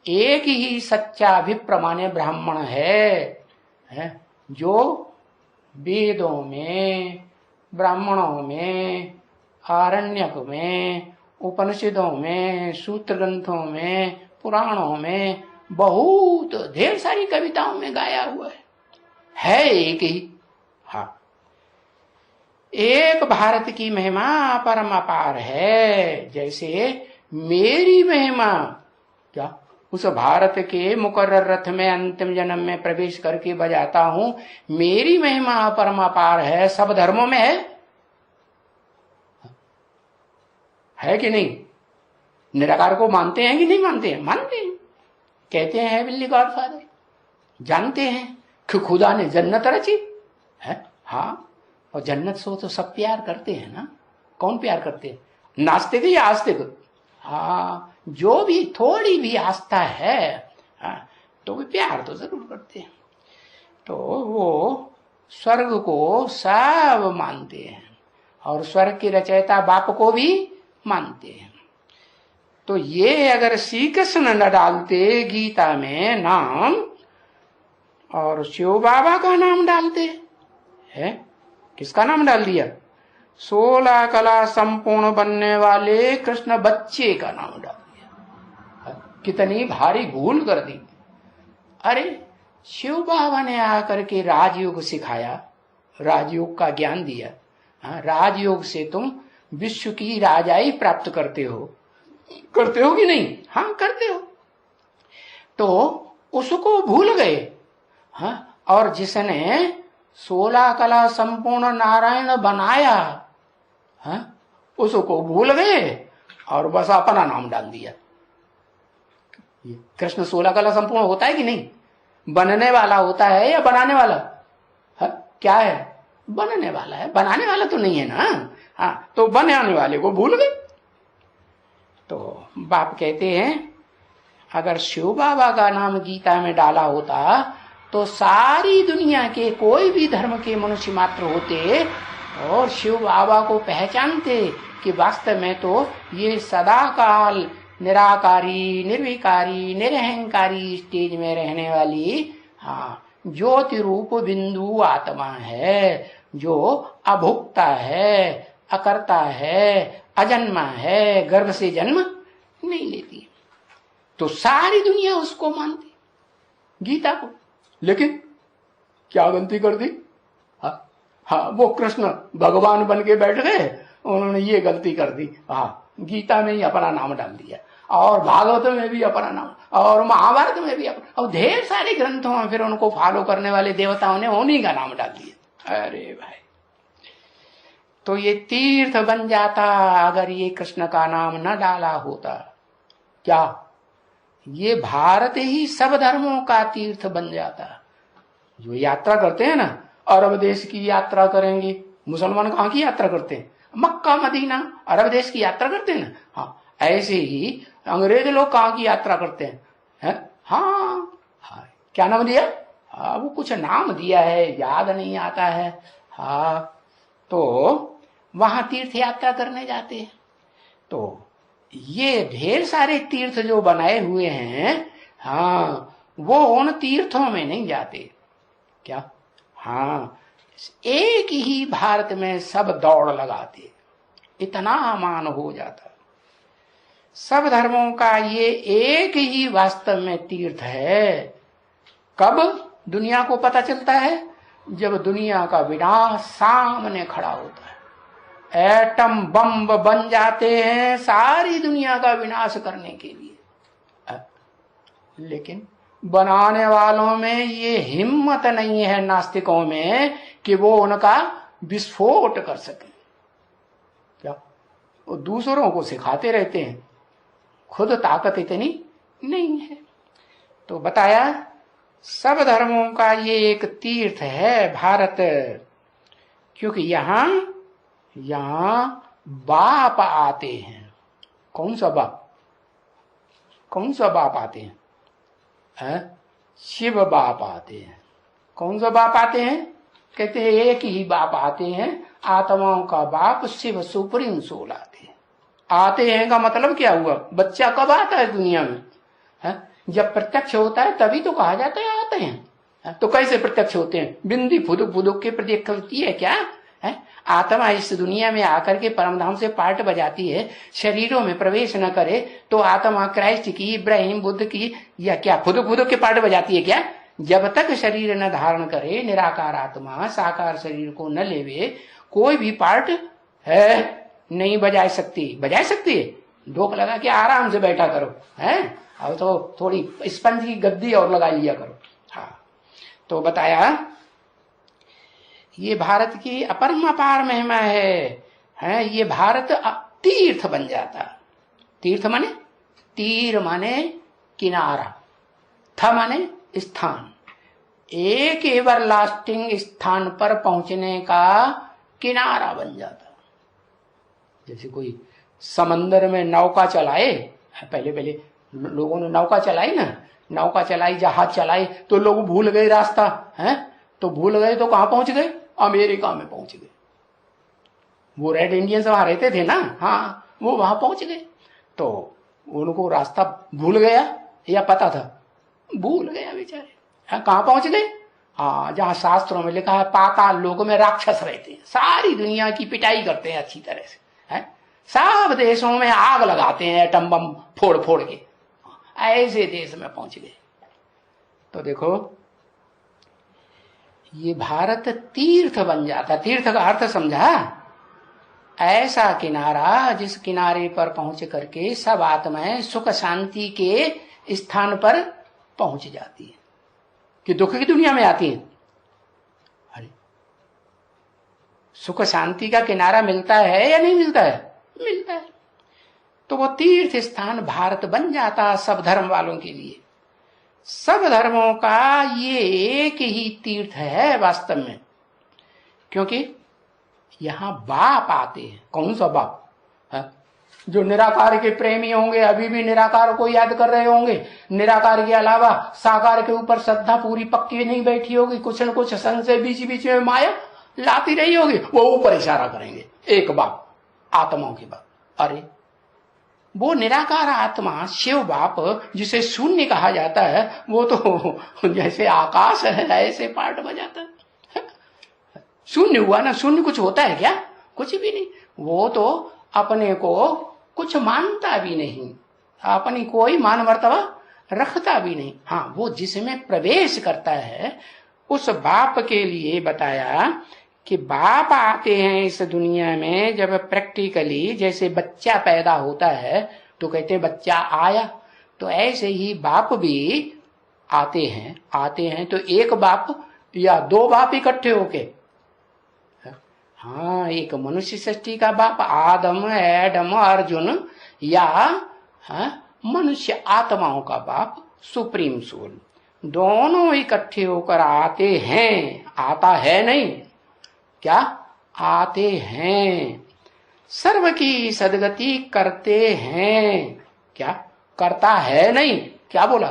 एक ही सच्चा विप्र माने ब्राह्मण है जो वेदों में, ब्राह्मणों में, आरण्यक में, उपनिषदों में, सूत्र ग्रंथों में, पुराणों में, बहुत ढेर सारी कविताओं में गाया हुआ है एक ही। हाँ, एक भारत की महिमा परम अपार है। जैसे मेरी महिमा क्या उस भारत के मुकर्रर रथ में अंतिम जन्म में प्रवेश करके बजाता हूं, मेरी महिमा परम अपार है। सब धर्मों में है कि नहीं? निराकार को मानते हैं कि नहीं मानते हैं? मानते हैं। कहते हैं हेवनली गॉडफादर, जानते हैं कि खुदा ने जन्नत रची है। हाँ, और जन्नत से तो सब प्यार करते हैं ना। कौन प्यार करते हैं? नास्तिक या आस्तिक? हाँ, जो भी थोड़ी भी आस्था है तो भी प्यार तो जरूर करते हैं। तो वो स्वर्ग को सब मानते हैं और स्वर्ग की रचयिता बाप को भी मानते हैं। तो ये अगर श्री कृष्ण न डालते गीता में नाम और शिव बाबा का नाम डालते है, किसका नाम डाल दिया? 16 कला संपूर्ण बनने वाले कृष्ण बच्चे का नाम डाल दिया। कितनी भारी भूल कर दी। अरे शिव बाबा ने आकर के राजयोग सिखाया, राजयोग का ज्ञान दिया। राजयोग से तुम विश्व की राजाई प्राप्त करते हो कि नहीं? हाँ करते हो। तो उसको भूल गए। हाँ, और जिसने 16 कला संपूर्ण नारायण बनाया, हाँ, उसको भूल गए और बस अपना नाम डाल दिया। कृष्ण 16 कला संपूर्ण होता है कि नहीं? बनने वाला होता है या बनाने वाला? हाँ, क्या है? बनने वाला है, बनाने वाला तो नहीं है ना। हाँ, तो बनाने वाले को भूल गए। तो बाप कहते हैं अगर शिव बाबा का नाम गीता में डाला होता तो सारी दुनिया के कोई भी धर्म के मनुष्य मात्र होते और शिव बाबा को पहचानते कि वास्तव में तो ये सदा काल निराकारी, निर्विकारी, निरहंकारी स्टेज में रहने वाली ज्योति रूप बिंदु आत्मा है, जो अभुक्ता है, अकर्ता है, अजन्मा है, गर्भ से जन्म नहीं लेती। तो सारी दुनिया उसको मानती, गीता को। लेकिन क्या गलती कर दी? हाँ, वो कृष्ण भगवान बन के बैठ गए, उन्होंने ये गलती कर दी। गीता में ही अपना नाम डाल दिया और भागवत में भी अपना नाम और महाभारत में भी अपना, और ढेर सारे ग्रंथों में फिर उनको फॉलो करने वाले देवताओं ने उन्हीं का नाम डाल दिया। अरे भाई, तो ये तीर्थ बन जाता अगर ये कृष्ण का नाम न डाला होता। क्या ये भारत ही सब धर्मों का तीर्थ बन जाता। जो यात्रा करते हैं ना, अरब देश की यात्रा करेंगे, मुसलमान कहाँ की यात्रा करते हैं? मक्का मदीना, अरब देश की यात्रा करते हैं ना। हाँ, ऐसे ही अंग्रेज लोग कहाँ की यात्रा करते हैं? हाँ, क्या नाम दिया? वो कुछ नाम दिया है, याद नहीं आता है। तो वहां तीर्थ यात्रा करने जाते हैं। तो ये ढेर सारे तीर्थ जो बनाए हुए हैं, वो उन तीर्थों में नहीं जाते। क्या? एक ही भारत में सब दौड़ लगाते, इतना मान हो जाता। सब धर्मों का ये एक ही वास्तव में तीर्थ है। कब दुनिया को पता चलता है? जब दुनिया का विनाश सामने खड़ा होता है। एटम बम बन जाते हैं सारी दुनिया का विनाश करने के लिए, लेकिन बनाने वालों में ये हिम्मत नहीं है, नास्तिकों में, कि वो उनका विस्फोट कर सके। क्या? वो दूसरों को सिखाते रहते हैं, खुद ताकत इतनी नहीं है। तो बताया सब धर्मों का ये एक तीर्थ है भारत, क्योंकि यहां बाप आते हैं। कौन सा बाप? कौन सा बाप आते हैं? शिव बाप आते हैं। कौन सा बाप आते हैं? कहते हैं एक ही बाप आते हैं, आत्माओं का बाप शिव सुप्रीम सोल आते हैं का मतलब क्या हुआ? बच्चा कब आता है दुनिया में? जब प्रत्यक्ष होता है तभी तो कहा जाता है आते हैं। तो कैसे प्रत्यक्ष होते हैं? बिंदी फुदुक फुदुक के प्रत्यक्ष होती है क्या? आत्मा इस दुनिया में आकर के परमधाम से पार्ट बजाती है, शरीरों में प्रवेश न करे तो आत्मा क्राइस्ट की, इब्राहिम, बुद्ध की, या क्या फुदुक फुदुक के पार्ट बजाती है क्या? जब तक शरीर न धारण करे, निराकार आत्मा साकार शरीर को न लेवे, कोई भी पार्ट है नहीं बजा सकती। बजा सकती है? धोख लगा के आराम से बैठा करो, अब तो थोड़ी स्पंज की गद्दी और लगा लिया करो। तो बताया ये भारत की अपरम अपार महिमा है। ये भारत तीर्थ बन जाता। तीर्थ माने तीर माने किनारा, थ माने स्थान, एक एवर लास्टिंग स्थान पर पहुंचने का किनारा बन जाता। जैसे कोई समंदर में नौका चलाए, पहले लोगों ने नौका चलाई ना, नौका चलाई, जहाज चलाई, तो लोग भूल गए रास्ता, तो भूल गए तो कहां पहुंच गए? अमेरिका में पहुंच गए। वो रेड इंडियंस वहां रहते थे ना, वो वहां पहुंच गए। तो उनको रास्ता भूल गया या पता था? भूल गया बेचारे। कहां पहुंच गए? जहां शास्त्रों में लिखा है पाताल लोक में राक्षस रहते हैं, सारी दुनिया की पिटाई करते हैं अच्छी तरह से, है? सब देशों में आग लगाते हैं एटम बम फोड़ फोड़ के, ऐसे देश में पहुंच गए। तो देखो ये भारत तीर्थ बन जाता। तीर्थ का अर्थ समझा? ऐसा किनारा जिस किनारे पर पहुंच करके सब आत्माएं सुख शांति के स्थान पर पहुंच जाती है, कि दुख की दुनिया में आती है। अरे सुख शांति का किनारा मिलता है या नहीं मिलता है? मिलता है। तो वो तीर्थ स्थान भारत बन जाता सब धर्म वालों के लिए। सब धर्मों का ये एक ही तीर्थ है वास्तव में, क्योंकि यहां बाप आते हैं। कौन सा बाप? जो निराकार के प्रेमी होंगे अभी भी निराकार को याद कर रहे होंगे, निराकार के अलावा साकार के ऊपर श्रद्धा पूरी पक्की नहीं बैठी होगी, कुछ न कुछ संशय बीच बीच में माया लाती रही होगी, वो ऊपर इशारा करेंगे एक बाप, आत्माओं की बाप। अरे वो निराकार आत्मा शिव बाप जिसे शून्य कहा जाता है, वो तो जैसे आकाश है ऐसे पार्ट बजाता है। शून्य हुआ ना, शून्य कुछ होता है क्या? कुछ भी नहीं। वो तो अपने को कुछ मानता भी नहीं, अपनी कोई मान मर्तबा रखता भी नहीं। हाँ, वो जिसमें प्रवेश करता है उस बाप के लिए बताया कि बाप आते हैं इस दुनिया में जब प्रैक्टिकली, जैसे बच्चा पैदा होता है तो कहते हैं बच्चा आया, तो ऐसे ही बाप भी आते हैं तो एक बाप या दो बाप इकट्ठे होके, हाँ, एक मनुष्य सृष्टि का बाप आदम एडम अर्जुन, या मनुष्य आत्माओं का बाप सुप्रीम सोल, दोनों इकट्ठे होकर आते हैं। आता है नहीं, क्या? आते हैं। सर्व की सदगति करते हैं। क्या? करता है नहीं, क्या बोला?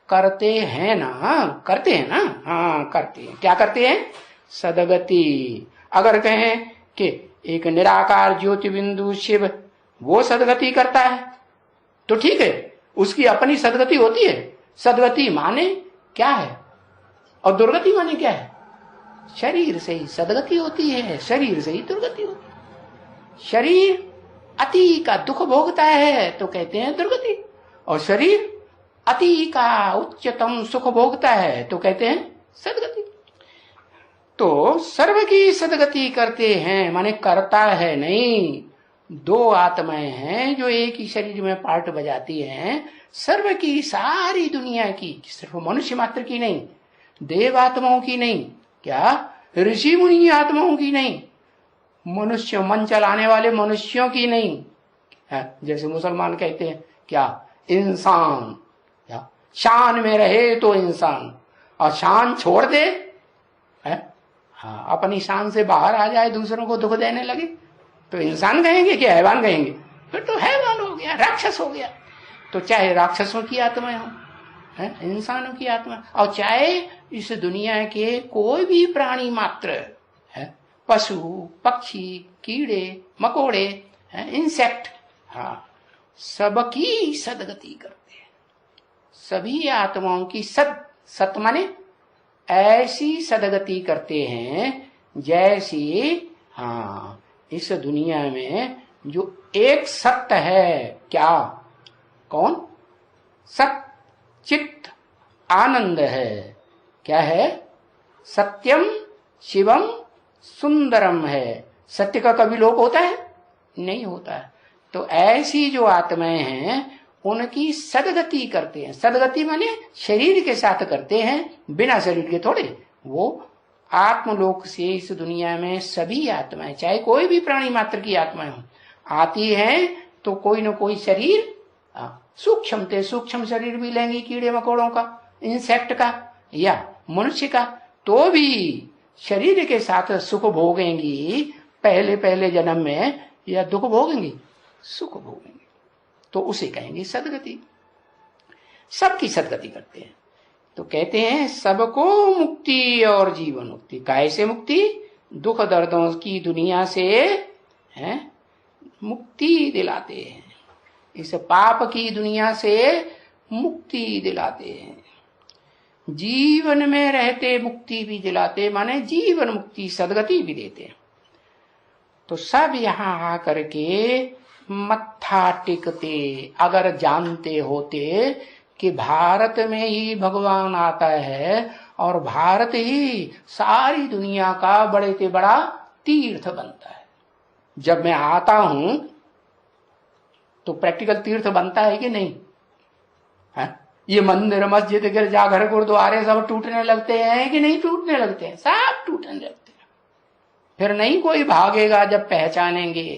करते हैं ना, करते हैं ना, हाँ करते हैं। क्या करते हैं? सदगति। अगर कहें कि एक निराकार ज्योति बिंदु शिव वो सदगति करता है तो ठीक है, उसकी अपनी सदगति होती है। सदगति माने क्या है और दुर्गति माने क्या है? शरीर से ही सदगति होती है, शरीर से ही दुर्गति होती है। शरीर अति का दुख भोगता है तो कहते हैं दुर्गति, और शरीर अति का उच्चतम सुख भोगता है तो कहते हैं सदगति। तो सर्व की सदगति करते हैं माने करता है नहीं। दो आत्माएं हैं जो एक ही शरीर में पार्ट बजाती हैं। सर्व की, सारी दुनिया की, सिर्फ मनुष्य मात्र की नहीं, देव आत्माओं की नहीं, क्या ऋषि मुनि आत्माओं की नहीं, मनुष्य मन चलाने वाले मनुष्यों की नहीं, जैसे मुसलमान कहते हैं क्या, इंसान, क्या शान में रहे तो इंसान, और शान छोड़ दे, हाँ, अपनी शान से बाहर आ जाए, दूसरों को दुख देने लगे तो इंसान कहेंगे कि हैवान कहेंगे? फिर तो हैवान हो गया, राक्षस हो गया। तो चाहे राक्षसों की आत्माएं हो, इंसानों की आत्मा, और चाहे इस दुनिया के कोई भी प्राणी मात्र है, पशु पक्षी कीड़े मकोड़े, इंसेक्ट, हाँ, सबकी सदगति करते हैं। सभी आत्माओं की सत माने ऐसी सदगति करते हैं जैसी, हाँ, इस दुनिया में जो एक सत्य है, क्या, कौन? सत चित्त आनंद है। क्या है? सत्यम शिवम सुंदरम है। सत्य का कभी लोप होता है? नहीं होता है। तो ऐसी जो आत्माएं हैं उनकी सदगति करते हैं। सदगति माने शरीर के साथ करते हैं, बिना शरीर के थोड़े। वो आत्मलोक से इस दुनिया में सभी आत्माएं, चाहे कोई भी प्राणी मात्र की आत्माएं हो, आती हैं तो कोई न कोई शरीर, सूक्ष्म ते सूक्ष्म शरीर भी लेंगी, कीड़े मकोड़ों का, इंसेक्ट का या मनुष्य का, तो भी शरीर के साथ सुख भोगेंगी पहले पहले जन्म में, या दुख भोगेंगी? सुख भोगेंगे। तो उसे कहेंगे सदगति। सबकी सदगति करते हैं। तो कहते हैं सबको मुक्ति और जीवन मुक्ति। कैसे मुक्ति? दुख दर्दों की दुनिया से मुक्ति दिलाते हैं। इस पाप की दुनिया से मुक्ति दिलाते हैं, जीवन में रहते मुक्ति भी दिलाते, माने जीवन मुक्ति सदगति भी देते हैं। तो सब यहाँ आकर के मत्था टेकते। अगर जानते होते कि भारत में ही भगवान आता है और भारत ही सारी दुनिया का बड़े से बड़ा तीर्थ बनता है। जब मैं आता हूं तो प्रैक्टिकल तीर्थ बनता है कि नहीं है? ये मंदिर मस्जिद गिरजाघर गुरुद्वारे सब टूटने लगते हैं कि नहीं टूटने लगते हैं? सब टूटने लगते हैं। फिर नहीं कोई भागेगा जब पहचानेंगे।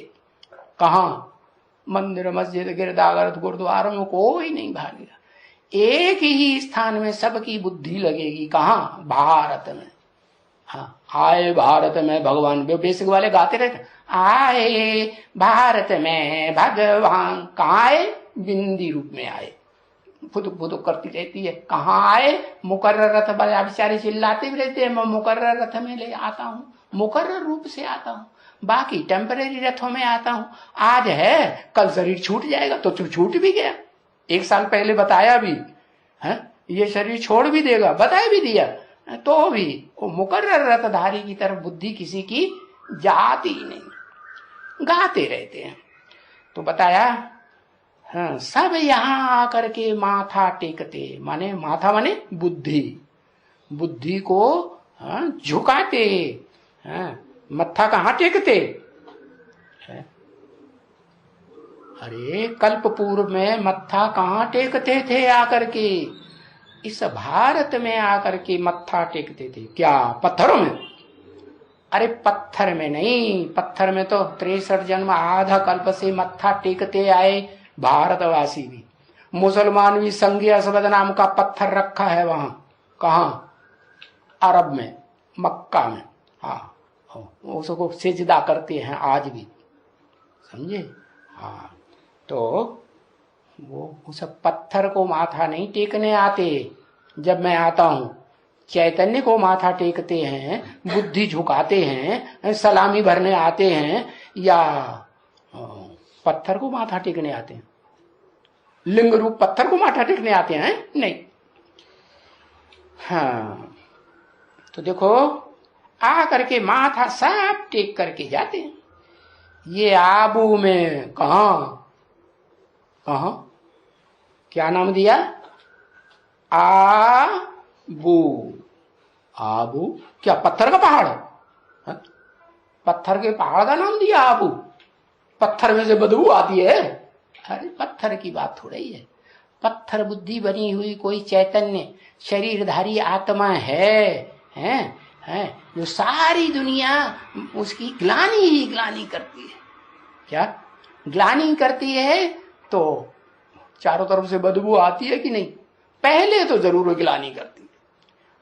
कहां? मंदिर मस्जिद गिरजाघर गुरुद्वारों में कोई नहीं भागेगा। एक ही स्थान में सबकी बुद्धि लगेगी। कहां? भारत में। हाँ, आए भारत में भगवान। बेसिक वाले गाते रहते, आए भारत में भगवान। कहाँ आए? बिंदी रूप में आए। फुदुक फुदुक करती रहती है। कहाँ आए? मुकर्रर रथ। बेचारे चिल्लाते भी रहते हैं, मैं मुकर्रर रथ में ले आता हूँ, मुकर्रर रूप से आता हूँ, बाकी टेम्परेरी रथों में आता हूँ। आज है, कल शरीर छूट जाएगा। तो छूट भी गया। 1 साल पहले बताया भी है, ये शरीर छोड़ भी देगा, बता भी दिया, तो भी वो मुकर्रर रथधारी की तरफ बुद्धि किसी की जाती नहीं। गाते रहते हैं। तो बताया हाँ, सब यहाँ आकर के माथा टेकते। माने माथा माने बुद्धि, बुद्धि को हाँ, झुकाते। हाँ, मत्था कहाँ टेकते? अरे कल्प पूर्व में मत्था कहाँ टेकते थे? आकर के इस भारत में आकर के मत्था टेकते थे। क्या पत्थरों में? अरे पत्थर में नहीं, पत्थर में तो 63 जन्म आधा कल्प से मत्था टेकते आए भारतवासी भी। मुसलमान भी संगी असवद नाम का पत्थर रखा है वहां। कहां? अरब में, मक्का में। हाँ, उसको सिजदा करते हैं आज भी, समझे? हाँ, तो वो उस पत्थर को माथा नहीं टेकने आते। जब मैं आता हूं, चैतन्य को माथा टेकते हैं, बुद्धि झुकाते हैं, सलामी भरने आते हैं, या पत्थर को माथा टेकने आते हैं? लिंग रूप पत्थर को माथा टेकने आते हैं? नहीं। हाँ, तो देखो आ करके माथा सब टेक करके जाते हैं। ये आबू में कहा क्या नाम दिया? आबू। आबू क्या पत्थर का पहाड़ है? पत्थर के पहाड़ का नाम दिया आबू? पत्थर में से बदबू आती है? अरे पत्थर की बात थोड़ा ही है। पत्थर बुद्धि बनी हुई कोई चैतन्य शरीरधारी आत्मा है जो सारी दुनिया उसकी ग्लानि ही ग्लानि करती है। क्या ग्लानि करती है? तो चारों तरफ से बदबू आती है कि नहीं? पहले तो जरूर ग्लानि करती है।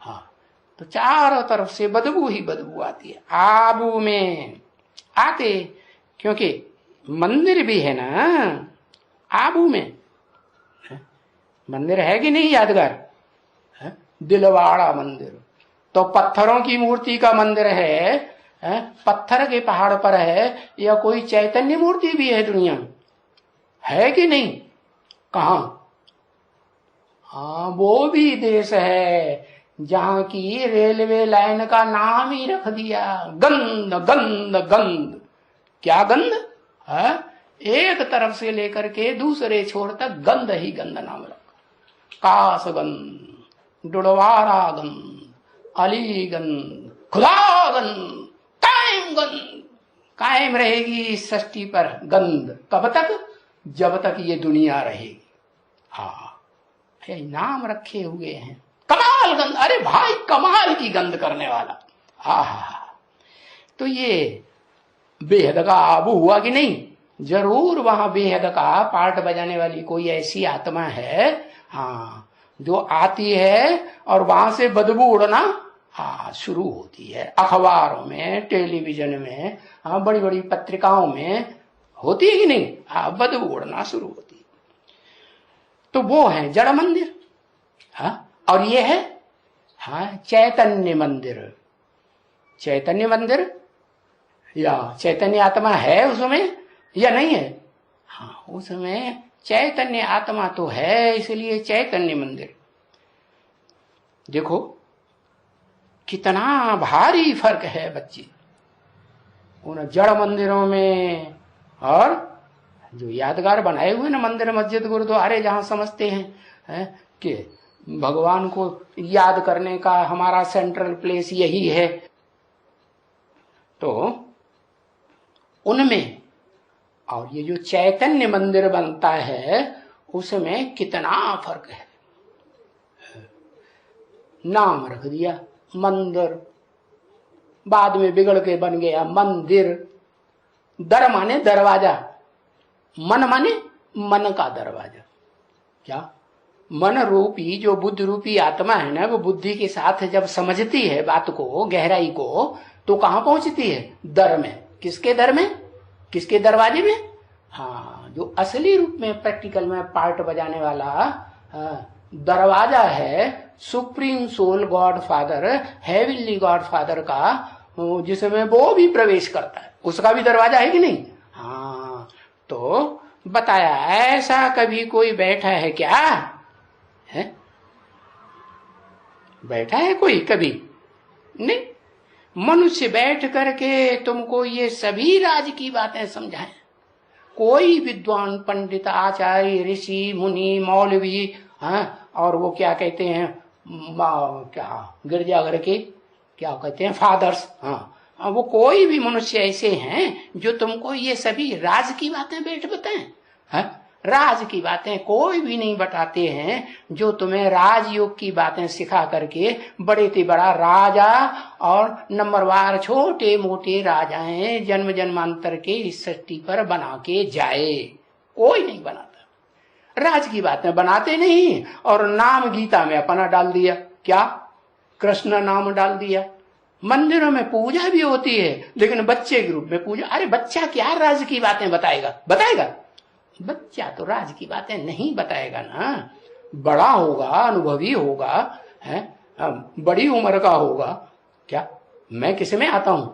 हाँ, तो चारों तरफ से बदबू ही बदबू आती है। आबू में आते, क्योंकि मंदिर भी है ना आबू में। मंदिर है कि नहीं यादगार? दिलवाड़ा मंदिर तो पत्थरों की मूर्ति का मंदिर है, पत्थर के पहाड़ पर है, या कोई चैतन्य मूर्ति भी है दुनिया में? है कि नहीं? कहां? हाँ, वो भी देश है जहां की रेलवे लाइन का नाम ही रख दिया गंध गंध गंध। क्या गंध है? एक तरफ से लेकर के दूसरे छोर तक गंध ही गंध नाम रखा। कासगंध, डुडवारा गंध, अलीगंज, खुदागंज, कायमगंज। कायम रहेगी इस सृष्टि पर गंध। कब तक? जब तक ये दुनिया रहेगी। हाँ, नाम रखे हुए हैं कमाल गंध। अरे भाई कमाल की गंध करने वाला। हाँ, तो ये बेहद का आबू हुआ कि नहीं? जरूर वहां बेहद का पार्ट बजाने वाली कोई ऐसी आत्मा है, हाँ, जो आती है और वहां से बदबू उड़ना हाँ शुरू होती है। अखबारों में, टेलीविजन में, हाँ, बड़ी बड़ी पत्रिकाओं में होती है कि नहीं? हाँ, बदबू उड़ना शुरू होती है। तो वो है जड़ मंदिर। हाँ, और ये है हाँ चैतन्य मंदिर। चैतन्य मंदिर या चैतन्य आत्मा है उसमें या नहीं है? हाँ, उसमें चैतन्य आत्मा तो है, इसलिए चैतन्य मंदिर। देखो कितना भारी फर्क है बच्चे उन जड़ मंदिरों में और जो यादगार बनाए हुए ना मंदिर मस्जिद गुरुद्वारे, जहां समझते हैं कि भगवान को याद करने का हमारा सेंट्रल प्लेस यही है, तो उनमें और ये जो चैतन्य मंदिर बनता है उसमें कितना फर्क है। नाम रख दिया मंदिर, बाद में बिगड़ के बन गया मंदिर। दर माने दरवाजा, मन माने मन का दरवाजा। क्या मन रूपी जो बुद्ध रूपी आत्मा है ना, वो बुद्धि के साथ जब समझती है बात को, गहराई को, तो कहां पहुंचती है? दर में। किसके दर में? किसके दरवाजे में? हाँ, जो असली रूप में प्रैक्टिकल में पार्ट बजाने वाला दरवाजा है supreme soul God father, heavenly God father का, जिसमें वो भी प्रवेश करता है, उसका भी दरवाजा है कि नहीं? हाँ, तो बताया ऐसा कभी कोई बैठा है क्या? है बैठा है कोई कभी? नहीं। मनुष्य बैठ करके तुमको ये सभी राज की बातें समझाएं। कोई विद्वान पंडित आचार्य ऋषि मुनि मौलवी, हाँ, और वो क्या कहते हैं, क्या गिरजाघर के क्या कहते हैं, फादर्स, हाँ, वो कोई भी मनुष्य ऐसे हैं जो तुमको ये सभी राज की बातें बैठ बताएं? हाँ, राज की बातें कोई भी नहीं बताते हैं जो तुम्हें राजयोग की बातें सिखा करके बड़े से बड़ा राजा और नंबरवार छोटे मोटे राजाएं जन्म जन्मांतर के इस सृष्टि पर बना के जाए। कोई नहीं बनाता, राज की बातें बनाते नहीं। और नाम गीता में अपना डाल दिया, क्या? कृष्ण नाम डाल दिया। मंदिरों में पूजा भी होती है लेकिन बच्चे के रूप में पूजा। अरे बच्चा क्या राज की बातें बताएगा? बताएगा? बच्चा तो राज की बातें नहीं बताएगा ना। बड़ा होगा, अनुभवी होगा, है, बड़ी उम्र का होगा। क्या मैं किस में आता हूं?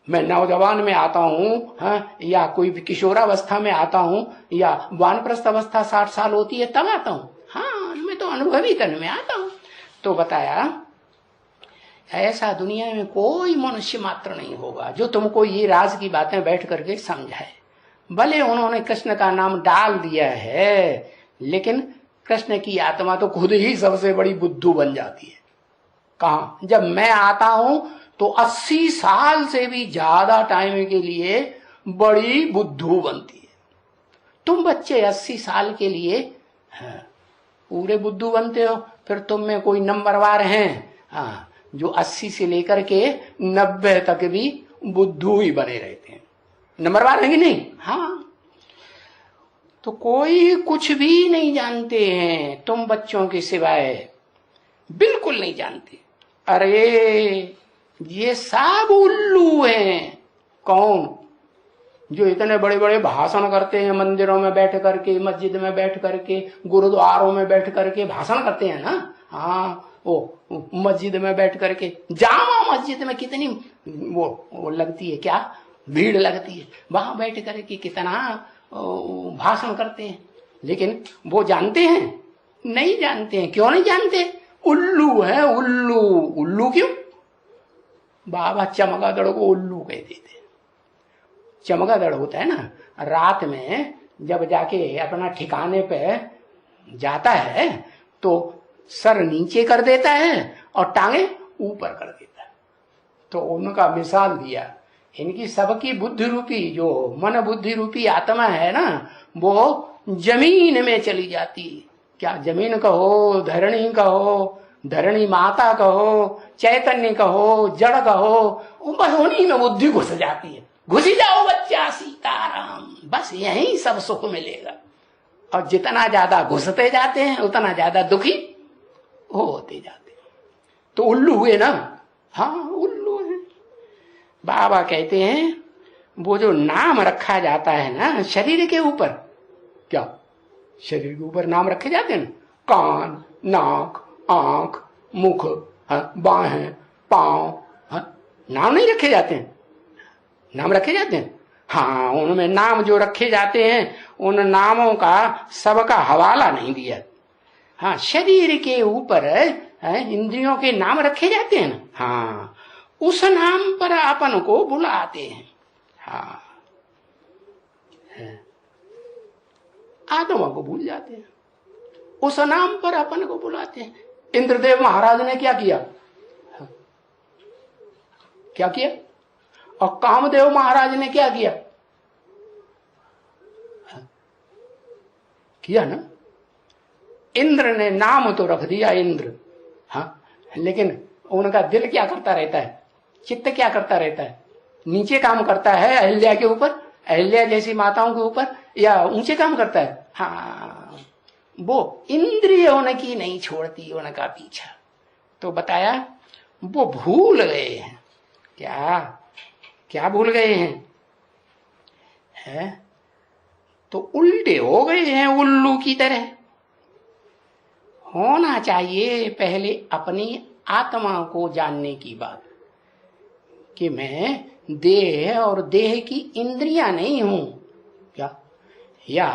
मैं नौजवान में आता हूं, या कोई किशोरावस्था में आता हूं, या वानप्रस्थ अवस्था 60 साल होती है तब आता हूं? हाँ, मैं तो अनुभवी तन में आता हूं। तो बताया ऐसा दुनिया में कोई मनुष्य मात्र नहीं होगा जो तुमको ये राज की बातें बैठ करके समझाए। भले उन्होंने कृष्ण का नाम डाल दिया है, लेकिन कृष्ण की आत्मा तो खुद ही सबसे बड़ी बुद्धू बन जाती है। कहा? जब मैं आता हूं तो 80 साल से भी ज्यादा टाइम के लिए बड़ी बुद्धू बनती है। तुम बच्चे 80 साल के लिए पूरे बुद्धू बनते हो, फिर तुम में कोई नंबरवार हैं जो 80 से लेकर के 90 तक भी बुद्धू ही बने रहते हैं। नंबरवार है कि नहीं? हाँ। तो कोई कुछ भी नहीं जानते हैं तुम बच्चों के सिवाय, बिल्कुल नहीं जानते। अरे ये सब उल्लू हैं। कौन? जो इतने बड़े बड़े भाषण करते हैं मंदिरों में बैठ करके, मस्जिद में बैठ करके, गुरुद्वारों में बैठ करके भाषण करते हैं ना। हाँ, वो मस्जिद में बैठ करके, जामा मस्जिद में कितनी वो लगती है, क्या भीड़ लगती है, वहां बैठ करके कितना भाषण करते हैं। लेकिन वो जानते हैं? नहीं जानते हैं। क्यों नहीं जानते? उल्लू है, उल्लू। उल्लू क्यों? बाबा चमगादड़ को उल्लू कहते थे। चमगादड़ होता है ना, रात में जब जाके अपना ठिकाने पे जाता है तो सर नीचे कर देता है और टांगे ऊपर कर देता है। तो उनका मिसाल दिया, इनकी सबकी बुद्धि रूपी जो मन बुद्धि रूपी आत्मा है ना, वो जमीन में चली जाती। क्या जमीन कहो, धरणी कहो, धरणी माता कहो, चैतन्य कहो, जड़ कहो, बस उन्हीं में बुद्धि घुस जाती है। घुसी जाओ बच्चा, सीताराम, बस यही सब सुख मिलेगा। और जितना ज्यादा घुसते जाते हैं उतना ज्यादा दुखी होते जाते हैं। तो उल्लू हुए ना। हाँ, उल्लू है। बाबा कहते हैं वो जो नाम रखा जाता है ना शरीर के ऊपर, क्या शरीर के ऊपर नाम रखे जाते हैं ना? कान, नाक, आंख, मुख, बाहें, पांव, नाम नहीं रखे जाते हैं? नाम रखे जाते हैं। हाँ, उनमें नाम जो रखे जाते हैं उन नामों का सबका हवाला नहीं दिया। हाँ, शरीर के ऊपर इंद्रियों के नाम रखे जाते हैं ना, हाँ, उस नाम पर अपन को बुलाते हैं। हाँ, आत्मा को भूल जाते हैं, उस नाम पर अपन को बुलाते हैं। इंद्रदेव महाराज ने क्या किया? क्या किया? और कामदेव महाराज ने क्या किया? किया ना, इंद्र ने नाम तो रख दिया इंद्र, हाँ, लेकिन उनका दिल क्या करता रहता है, चित्त क्या करता रहता है? नीचे काम करता है अहिल्या के ऊपर, अहिल्या जैसी माताओं के ऊपर, या ऊंचे काम करता है? हाँ, वो इंद्रिय उनकी नहीं छोड़ती उनका पीछा। तो बताया वो भूल गए हैं। क्या क्या भूल गए हैं? है तो उल्टे हो गए हैं, उल्लू की तरह। होना चाहिए पहले अपनी आत्मा को जानने की बात, कि मैं देह और देह की इंद्रियां नहीं हूं क्या, या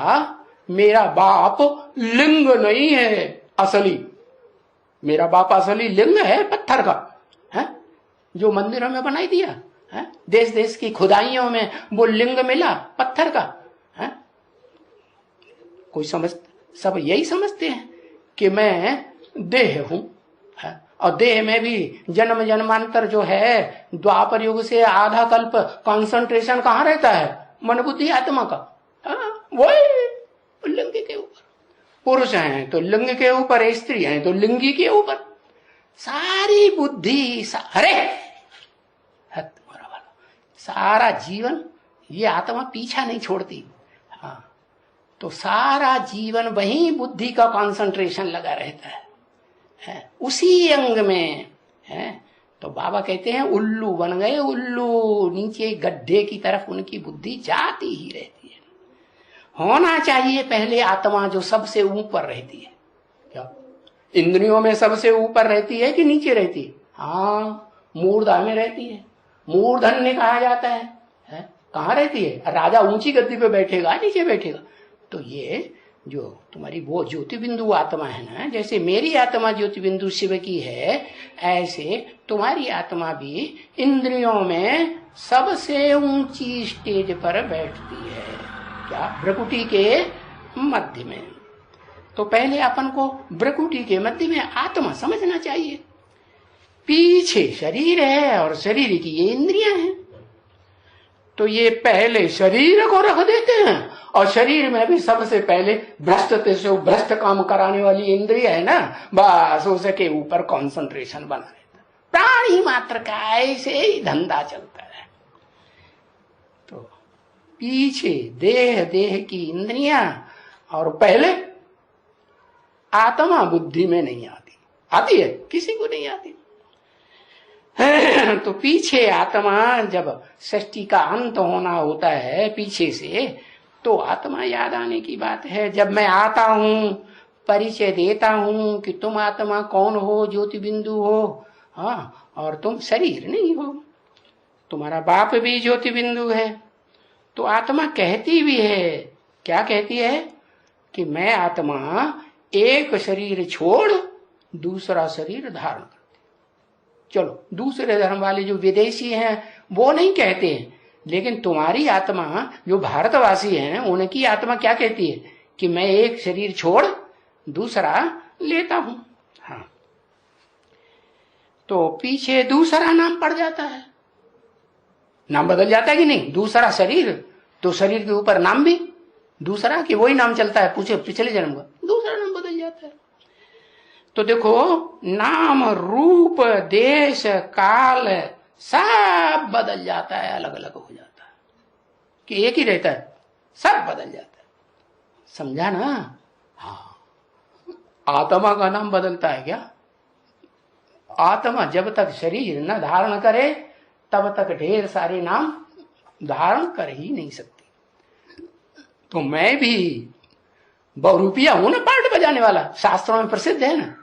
मेरा बाप लिंग नहीं है असली, मेरा बाप असली लिंग है पत्थर का, है जो मंदिरों में बनाई दिया है, देश देश की खुदाइयों में वो लिंग मिला पत्थर का है। कोई सब यही समझते हैं कि मैं देह हूं, है? और देह में भी जन्म जन्मांतर जो है, द्वापर युग से आधा कल्प कंसंट्रेशन कहाँ रहता है? मन बुद्धि आत्मा का, वही लिंग के ऊपर। पुरुष हैं तो लिंग के ऊपर, स्त्री हैं तो लिंगी के ऊपर, सारी बुद्धि अरे सारा जीवन ये आत्मा पीछा नहीं छोड़ती। हाँ, तो सारा जीवन वही बुद्धि का कंसंट्रेशन लगा रहता है, उसी अंग में है। तो बाबा कहते हैं उल्लू बन गए, उल्लू नीचे गड्ढे की तरफ उनकी बुद्धि जाती ही रहती है। होना चाहिए पहले आत्मा जो सबसे ऊपर रहती है। क्या इंद्रियों में सबसे ऊपर रहती है कि नीचे रहती है? हाँ, मूर्धा में रहती है, मूर्धन्य कहा जाता है। कहाँ रहती है? राजा ऊंची गद्दी पे बैठेगा, नीचे बैठेगा। तो ये जो तुम्हारी वो ज्योति बिंदु आत्मा है ना, जैसे मेरी आत्मा ज्योति बिंदु शिव की है, ऐसे तुम्हारी आत्मा भी इंद्रियों में सबसे ऊंची स्टेज पर बैठती है। क्या? भ्रकुटी के मध्य में। तो पहले अपन को भ्रकुटी के मध्य में आत्मा समझना चाहिए। पीछे शरीर है और शरीर की ये इंद्रियां हैं। तो ये पहले शरीर को रख देते हैं, और शरीर में भी सबसे पहले भ्रष्टते से भ्रष्ट काम कराने वाली इंद्रिय है ना, बस उसके ऊपर कंसंट्रेशन बना रहता है। प्राणी मात्र का ऐसे ही धंधा चलता है। तो पीछे देह की इंद्रियां, और पहले आत्मा बुद्धि में नहीं आती। आती है? किसी को नहीं आती। तो पीछे आत्मा, जब सृष्टि का अंत होना होता है पीछे से, तो आत्मा याद आने की बात है। जब मैं आता हूं, परिचय देता हूं कि तुम आत्मा कौन हो, ज्योति बिंदु हो, हाँ, और तुम शरीर नहीं हो, तुम्हारा बाप भी ज्योति बिंदु है। तो आत्मा कहती भी है, क्या कहती है? कि मैं आत्मा एक शरीर छोड़ दूसरा शरीर धारण करती। चलो, दूसरे धर्म वाले जो विदेशी हैं वो नहीं कहते हैं, लेकिन तुम्हारी आत्मा जो भारतवासी हैं, उनकी आत्मा क्या कहती है? कि मैं एक शरीर छोड़ दूसरा लेता हूं। हाँ, तो पीछे दूसरा नाम पड़ जाता है, नाम बदल जाता है कि नहीं? दूसरा शरीर, तो शरीर के ऊपर नाम भी दूसरा, कि वही नाम चलता है पूछे पिछले जन्म का, दूसरा नाम बदल जाता है। तो देखो, नाम रूप देश काल सब बदल जाता है, अलग अलग हो जाता है, कि एक ही रहता है, सब बदल जाता है। समझा ना? हाँ, आत्मा का नाम बदलता है क्या? आत्मा जब तक शरीर न धारण करे तब तक ढेर सारे नाम धारण कर ही नहीं सकती। तो मैं भी बहुरूपिया हूं ना, पार्ट बजाने वाला, शास्त्रों में प्रसिद्ध है ना।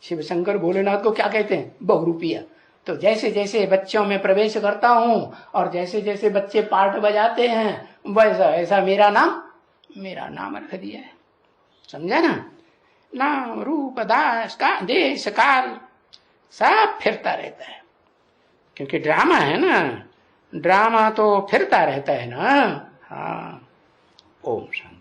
शिव शंकर भोलेनाथ को क्या कहते हैं? बहुरूपिया। तो जैसे जैसे बच्चों में प्रवेश करता हूं और जैसे जैसे बच्चे पार्ट बजाते हैं, वैसा ऐसा मेरा नाम मेरा नाम रख दिया है, समझा ना। नाम रूप दास का देश काल सब फिरता रहता है, क्योंकि ड्रामा है ना, ड्रामा तो फिरता रहता है ना। हाँ, ओम शांति।